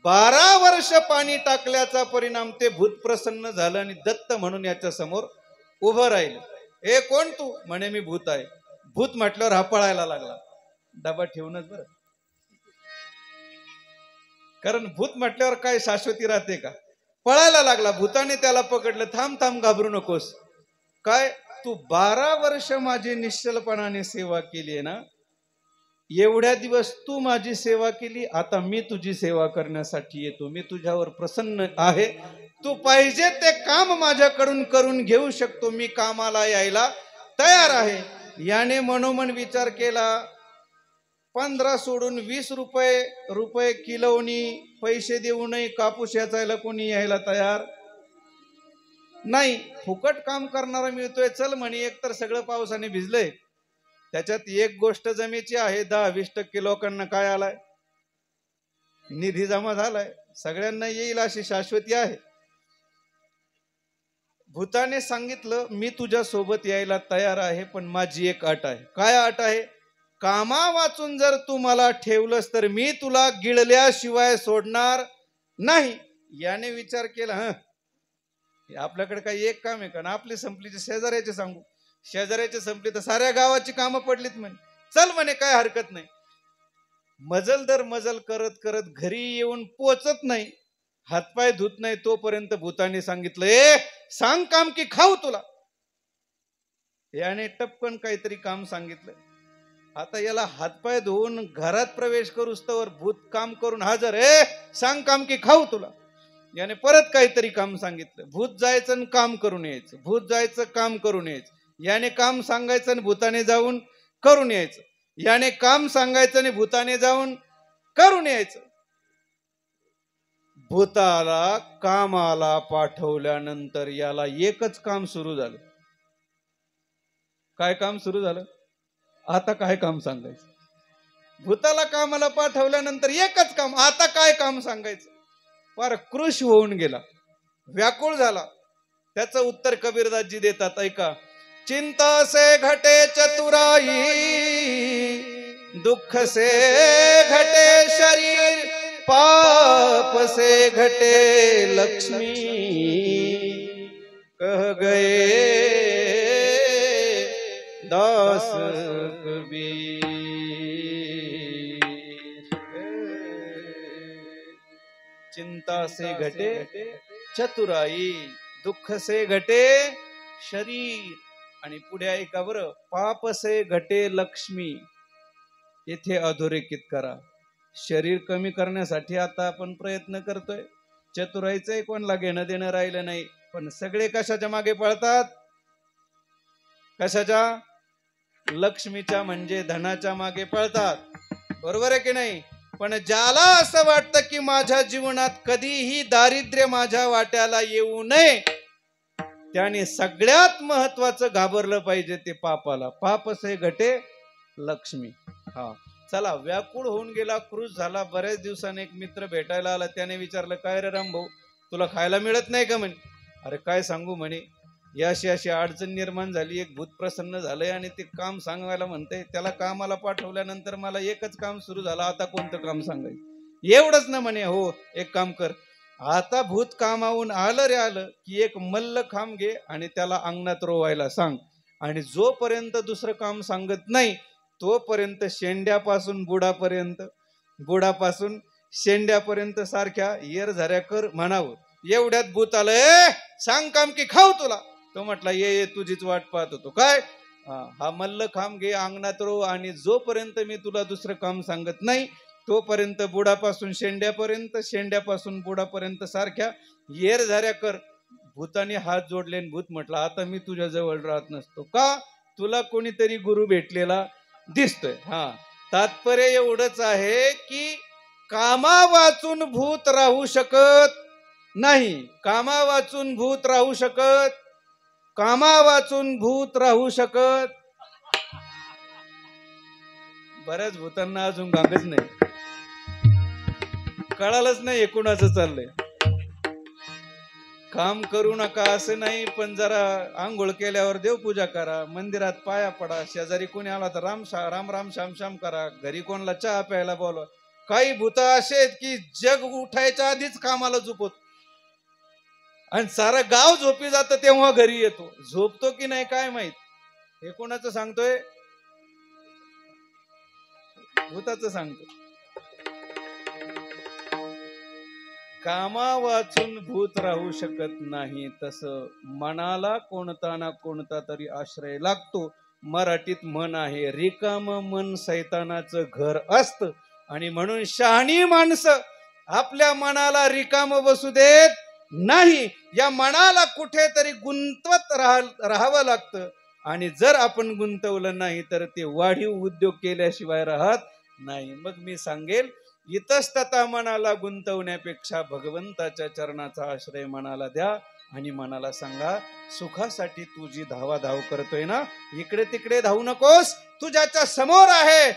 12 वर्ष पाणी टाकल्याचा परिणाम ते भूत प्रसन्न झालं आणि दत्त म्हणून याच्या समोर उभं राहिलं. ए कोण तू? म्हणे मी भूत आहे. भूत म्हटल्यावर हा पळायला लागला, डबा ठेवूनच बरं, कारण भूत म्हटल्यावर काय शाश्वती राहते का. पळायला लागला. भूताने त्याला पकडलं, थांब थांब, घाबरू नकोस. काय, तू 12 वर्ष माझी निश्चलपणाने सेवा केली आहे ना, एवढ्या दिवस तू माझी सेवा केली, आता मी तुझी सेवा करण्यासाठी येतो. मी तुझ्यावर प्रसन्न आहे, तू पाहिजे ते काम माझ्याकडून करून घेऊ शकतो, मी कामाला यायला तयार आहे. याने मनोमन विचार केला, 15 सोडून 20 रुपये किलोनी पैसे देऊनही कापूस याचायला कोणी यायला तयार नाही. फुकट काम करणारा मिळतोय, चल म्हणे. एक तर सगळं पावसाने भिजलंय, त्याच्यात एक गोष्ट जमेची आहे. 10-20% लोकांना काय आलाय, निधी जमा झालाय, सगळ्यांना येईल अशी शाश्वती आहे. भूताने सांगितलं, मी तुझ्या सोबत यायला तयार आहे, पण माझी एक अट आहे. काय अट आहे? कामा वाचून जर तू मला ठेवलंस तर मी तुला गिळल्याशिवाय सोडणार नाही. याने विचार केला, आपल्याकडे काही एक काम आहे का? आपली संपली तर शेजाऱ्याचे सांगू. शेजाऱ्याचे संपली तर साऱ्या गावाची कामं पडलीत म्हणे. चल म्हणे, काय हरकत नाही. मजल दर मजल करत करत घरी येऊन पोचत नाही, हातपाय धुत नाही, तोपर्यंत भूताने सांगितलं, सांग काम की खाऊ तुला. याने टपकन काहीतरी काम सांगितलं. आता याला हातपाय धुवून घरात प्रवेश करूस तर भूत काम करून हजर, सांग काम की खाऊ तुला. याने परत काहीतरी काम सांगितलं. भूत जायचं आणि काम करून यायचं, भूत जायचं काम करून यायचं. याने काम सांगायचं आणि भूताने जाऊन करून यायचं. याने काम सांगायचं आणि भूताने जाऊन करून यायचं. भूताला कामाला पाठवल्यानंतर याला एकच काम सुरू झालं. काय काम सुरू झालं? आता काय काम सांगायचं? भूताला कामाला पाठवल्यानंतर एकच काम, आता काय काम सांगायचं? फार कृश होऊन गेला, व्याकुळ झाला. त्याचं उत्तर कबीरदासजी देतात, ऐका. चिंता से घटे चतुराई, दुख से घटे शरीर, पाप से घटे लक्ष्मी, कह गए दास कबीर. चिंता से घटे चतुराई, दुःख से घटे शरीर, आणि पुढे ऐका बरं, पाप से घटे लक्ष्मी. येथे अधोरेखित करा. शरीर कमी करण्यासाठी आता आपण प्रयत्न करतोय. चतुराईचंही कोणाला घेणं देणं राहिलं नाही, पण सगळे कशाच्या मागे पळतात? कशाच्या? लक्ष्मीच्या, म्हणजे धनाच्या मागे पळतात. बरोबर आहे की नाही? पण ज्याला असं वाटतं की माझ्या जीवनात कधीही दारिद्र्य माझ्या वाट्याला येऊ नये, त्याने सगळ्यात महत्वाचं घाबरलं पाहिजे ते पापाला. पाप से घटे लक्ष्मी. हा, चला. व्याकुळ होऊन गेला, क्रुश झाला. बऱ्याच दिवसाने एक मित्र भेटायला आला. त्याने विचारलं, काय रे राम भाऊ, तुला खायला मिळत नाही का? म्हणे, अरे काय सांगू म्हणे, याशी अशी अडचण निर्माण झाली, एक भूत प्रसन्न झालंय आणि ते काम सांगायला म्हणते. त्याला कामाला पाठवल्यानंतर मला एकच काम सुरू झालं, आता कोणतं काम सांगायचं? एवढंच ना म्हणे. हो, एक काम कर, आता भूत कामावून आलं रे आलं की एक मल्ल खांब घे आणि त्याला अंगणात रोवायला सांग, आणि जोपर्यंत दुसरं काम सांगत नाही तोपर्यंत शेंड्यापासून बुडापर्यंत, बुडापासून शेंड्यापर्यंत सारख्या येरझाऱ्या कर म्हणावं. एवढ्यात भूत आलं, सांग काम की खाऊ तुला. तो म्हटला, ये तुझीच वाट पाहत होतो. काय? हा मल्ल खांब घे, अंगणात रो, आणि जोपर्यंत मी तुला दुसरं काम सांगत नाही तोपर्यंत बुडापासून शेंड्यापर्यंत, शेंड्यापासून बुडापर्यंत सारख्या येरझाऱ्या कर. भूताने हात जोडले. भूत म्हटलं, आता मी तुझ्या जवळ राहत नसतो. का? तुला कोणीतरी गुरु भेटलेला दिसतोय. हा, तात्पर्य एवढंच आहे की कामा वाचून भूत राहू शकत नाही. कामा वाचून भूत राहू शकत, कामा वाचून भूत राहू शकत. बऱ्याच भूतांना अजून गांगच नाही, कळालंच नाही कुणाचं चाललंय. काम करू नका असं नाही, पण जरा आंघोळ केल्यावर देवपूजा करा, मंदिरात पाया पडा, शेजारी कोणी आला तर राम राम श्याम श्याम करा, घरी कोणाला चहा प्यायला बोलवा. काही भूत असे आहेत की जग उठायच्या आधीच कामाला झोपत, आणि सारं गाव झोपी जातं तेव्हा घरी येतो. झोपतो की नाही काय माहित. हे कोणाचं सांगतोय? भूताचं सांगतो. कामा वाचून भूत राहू शकत नाही, तसं मनाला कोणता ना कोणता तरी आश्रय लागतो. मराठीत म्हण आहे, रिकाम मन सैतानाचं घर असतं, आणि म्हणून शहाणी माणसं आपल्या मनाला रिकाम बसू देत नाही. या मनाला कुठेतरी गुंतवत राहावं लागतं, आणि जर आपण गुंतवलं नाही तर ते वाढीव उद्योग केल्याशिवाय राहत नाही. मग मी सांगेल, इतस्तता मनाला गुंतवण्यापेक्षा भगवंताच्या चरणाचा आश्रय मनाला द्या आणि मनाला सांगा, सुखासाठी तू जी धावाधाव करतोय ना, इकडे तिकडे धावू नकोस. तू ज्याच्या समोर आहे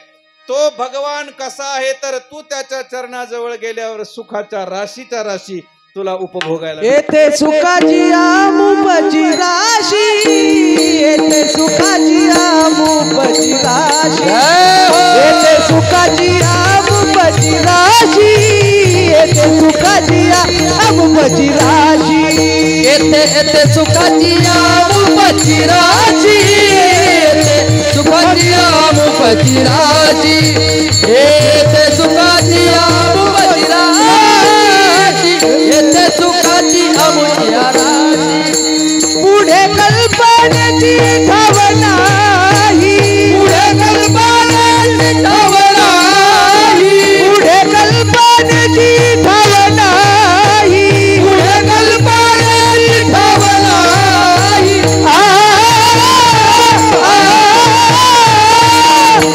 तो भगवान कसा आहे, तर तू त्याच्या चरणाजवळ गेल्यावर सुखाच्या राशीच्या राशी तुला उपभोगायला येते सुखाची आमुपची राशी, येते सुखाची आमुपची राशी, येते सुखाची आमुपची राशी, येते सुखाची आमुपची राशी, येते सुखाची आमुपची राशी, येते सुखाची आमुपची राशी, येते सुखाची आमुपची राशी, येते सुखाची अमुची राशी. पुढे कल्पनेची ठाव नाही, पुढे कल्पनेची ठाव नाही, पुढे कल्पनेची ठाव नाही, पुढे कल्पनेची ठाव नाही.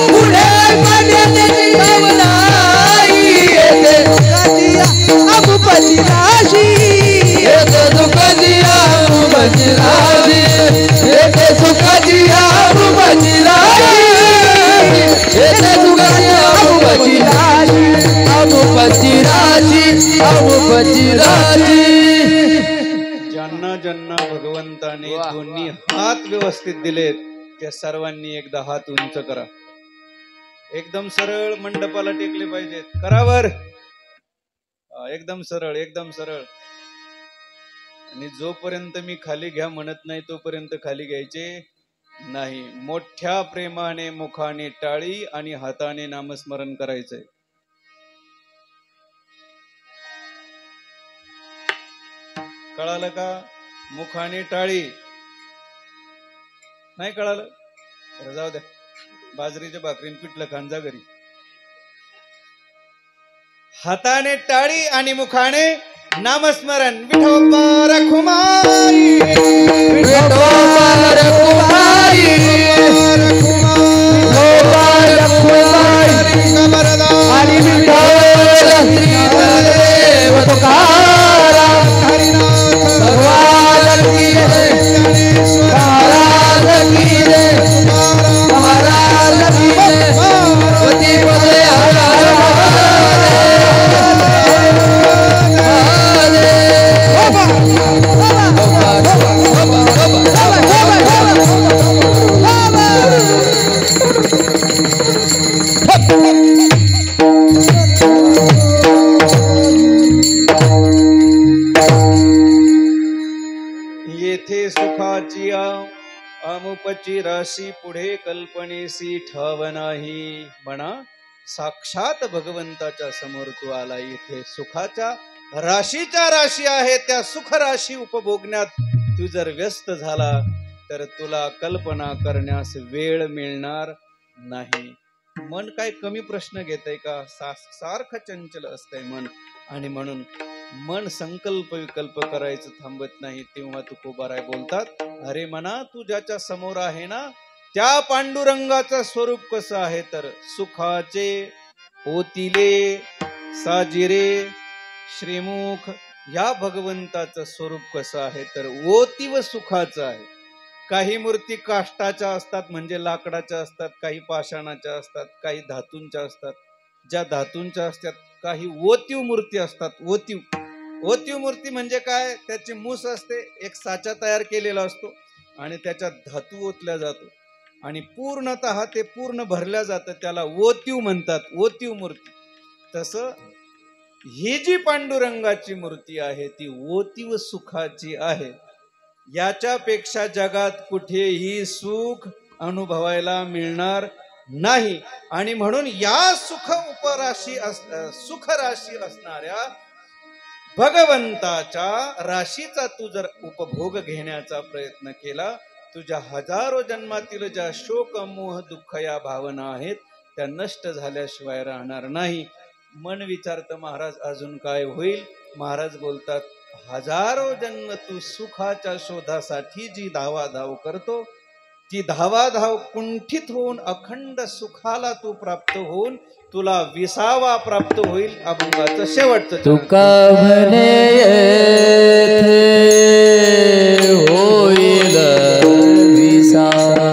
पुढे कल्पनेची ठाव नाही, येते सुखाची अमुपची राशी, येते सुखाची अमुपची राशी, येते सुखाची अमुपची राशी, येते सुखाची अमुपची राशी, अमुपची राशी, अमुपची राशी. ज्यांना ज्यांना भगवंताने दोन्ही हात व्यवस्थित दिलेत त्या सर्वांनी एकदा हात उंच करा. एकदम सरळ मंडपाला टेकले पाहिजेत. करावर एकदम सरळ, एकदम सरळ. आणि जोपर्यंत मी खाली घ्या म्हणत नाही तोपर्यंत खाली घ्यायचे नाही. मोठ्या प्रेमाने मुखाने टाळी आणि हाताने नामस्मरण करायचंय. कळालं का? मुखाने टाळी. नाही कळालं? जाऊ द्या, बाजरीच्या भाकरीन पिठलं खांजा घरी. हाताने टाळी आणि मुखाने नामस्मरण. विठोबा रखुमाई, विठोबा रखुमाई, विठोबा रखुमाई, आणि विठ्ठल श्रीदेव तुकाराम भगवान की जय, महाराज की जय, महाराज की जय. पती पदे येथे सुखाची अमुपची राशी, पुढे कल्पनेसी ठाव नाही. म्हणा, साक्षात भगवंताच्या समोर तू आला. इथे सुखाच्या राशीच्या राशी आहे. त्या सुख राशी उपभोगण्यात तू जर व्यस्त झाला तर तुला कल्पना करण्यास वेळ मिळणार नाही. मन काय कमी प्रश्न घेतय का? सारखं चंचल असतंय मन. आणि म्हणून मन संकल्प विकल्प करायचं थांबत नाही. तेव्हा तुकोबाराय बोलतात, अरे मना, तू ज्याच्या समोर आहे ना त्या पांडुरंगाचं स्वरूप कसं आहे, तर सुखाचे ओतिले साजिरे श्रीमुख. या भगवंताचं स्वरूप कसं आहे, तर ओतीव सुखाचं आहे. काही मूर्ती काष्टाच्या असतात, म्हणजे लाकडाच्या असतात, काही पाषाणाच्या असतात, काही धातूंच्या असतात. ज्या धातूंच्या असतात काही ओतीव मूर्ती असतात. ओतीव मूर्ती म्हणजे काय? त्याची मूस असते, एक साचा तयार केलेला असतो आणि त्याच्यात धातू ओतल्या जातो आणि पूर्णतः ते पूर्ण भरल्या जातं. त्याला ओतीव म्हणतात, ओतीव मूर्ती. तसं ही जी पांडुरंगाची मूर्ती आहे ती ओतीव सुखाची आहे. याच्यापेक्षा जगात कुठेही सुख अनुभवायला मिळणार नाही. आणि म्हणून या सुख राशी असणाऱ्या भगवंताच्या राशीचा तू जर उपभोग घेण्याचा प्रयत्न केला, तुझ्या हजारो जन्मातील ज्या शोक मोह दुःख या भावना आहेत त्या नष्ट झाल्याशिवाय राहणार नाही. मन विचारतं, महाराज अजून काय होईल? महाराज बोलतात, हजारो जन्म तू सुखाच्या शोधासाठी जी धावाधाव करतो ती धावाधाव कुंठित होऊन अखंड सुखाला तू प्राप्त होऊन तुला विसावा प्राप्त होईल. अभंगाचं शेवटचं तुका म्हणे होईल विसावा,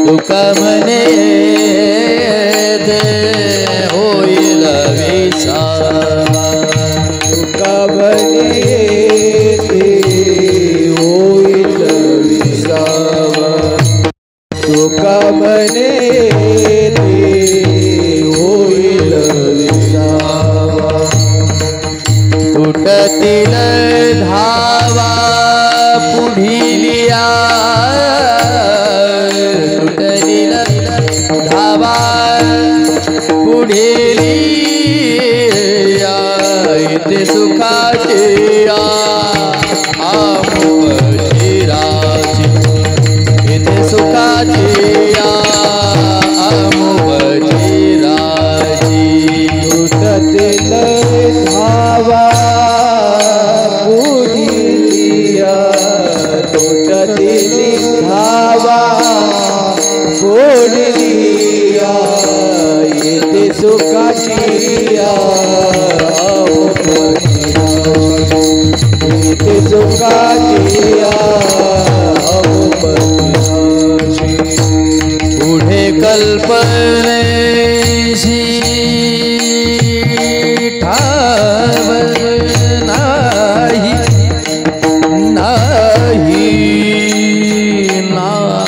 तुका म्हणे होईल विसावा, तुका म्हणे होईल विसावा, तुका म्हणे होईल विसावा. तुटतील धावा पुढिलिया, तुटतील धावा पुढिलिया, इथे सुखाची आमुबशिराची, इथे सुखाची आमुबशिराची. तुटतील धावा पुढिलिया, तुटतील धावा पुढिलिया, इथे सुखाची इथे सुखाची पुढे कल्पनेशी ठाव नाही, नाही, नाही.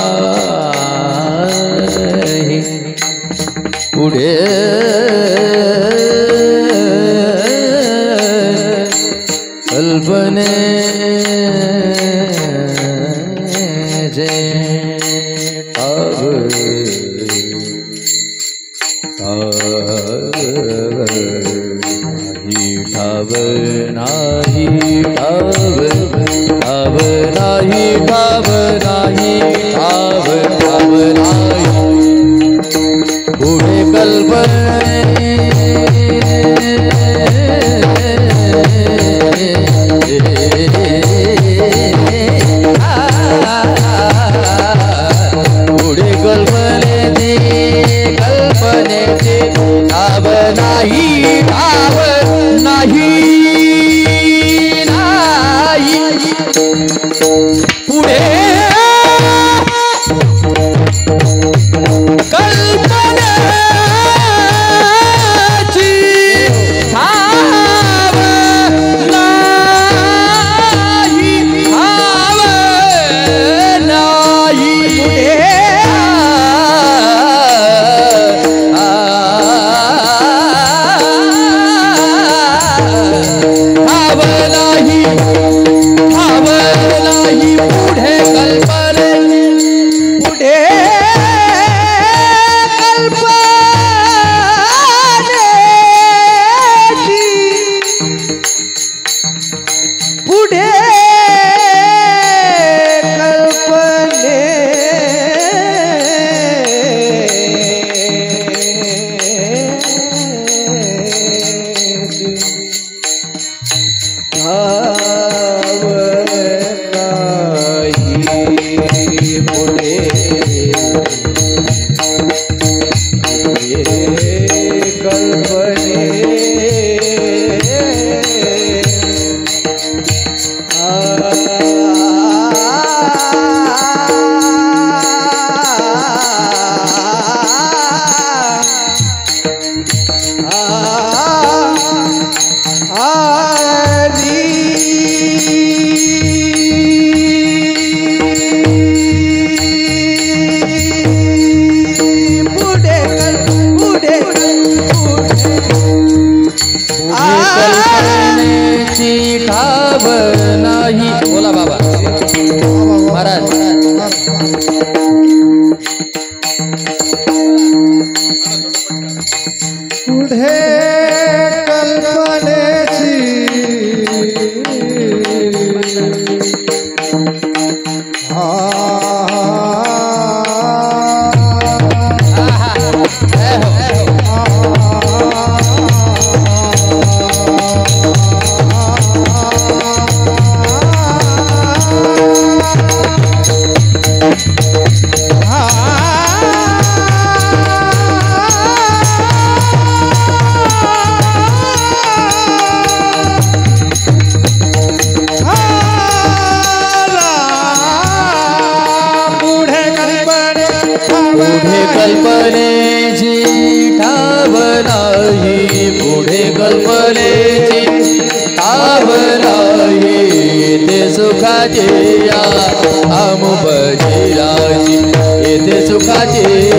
पुढे कल्पने जे ठाव नाही, ठाव ठाव नाही, ठाव नाही, ठाव ठाव नाही. पुढे कल्पने पुढे कल्पनेचे, कल्पनेचे ठाव नाही, ठाव नाही, नाही. पुढे कल्पनेची ठाव नाही, ठाव नाही. ठाव नाही, ठाव नाही. पुढे कल्पने, पुढे कल्पनेची, पुढे ठाव नाही. पुढे कल्पने ठाव नाही. बोला बाबा महाराज. पुढे कल्पनेची येथे कल्पनेची ताव नाही येथे सुखाचे आमुपजीराची येथे सुखाचे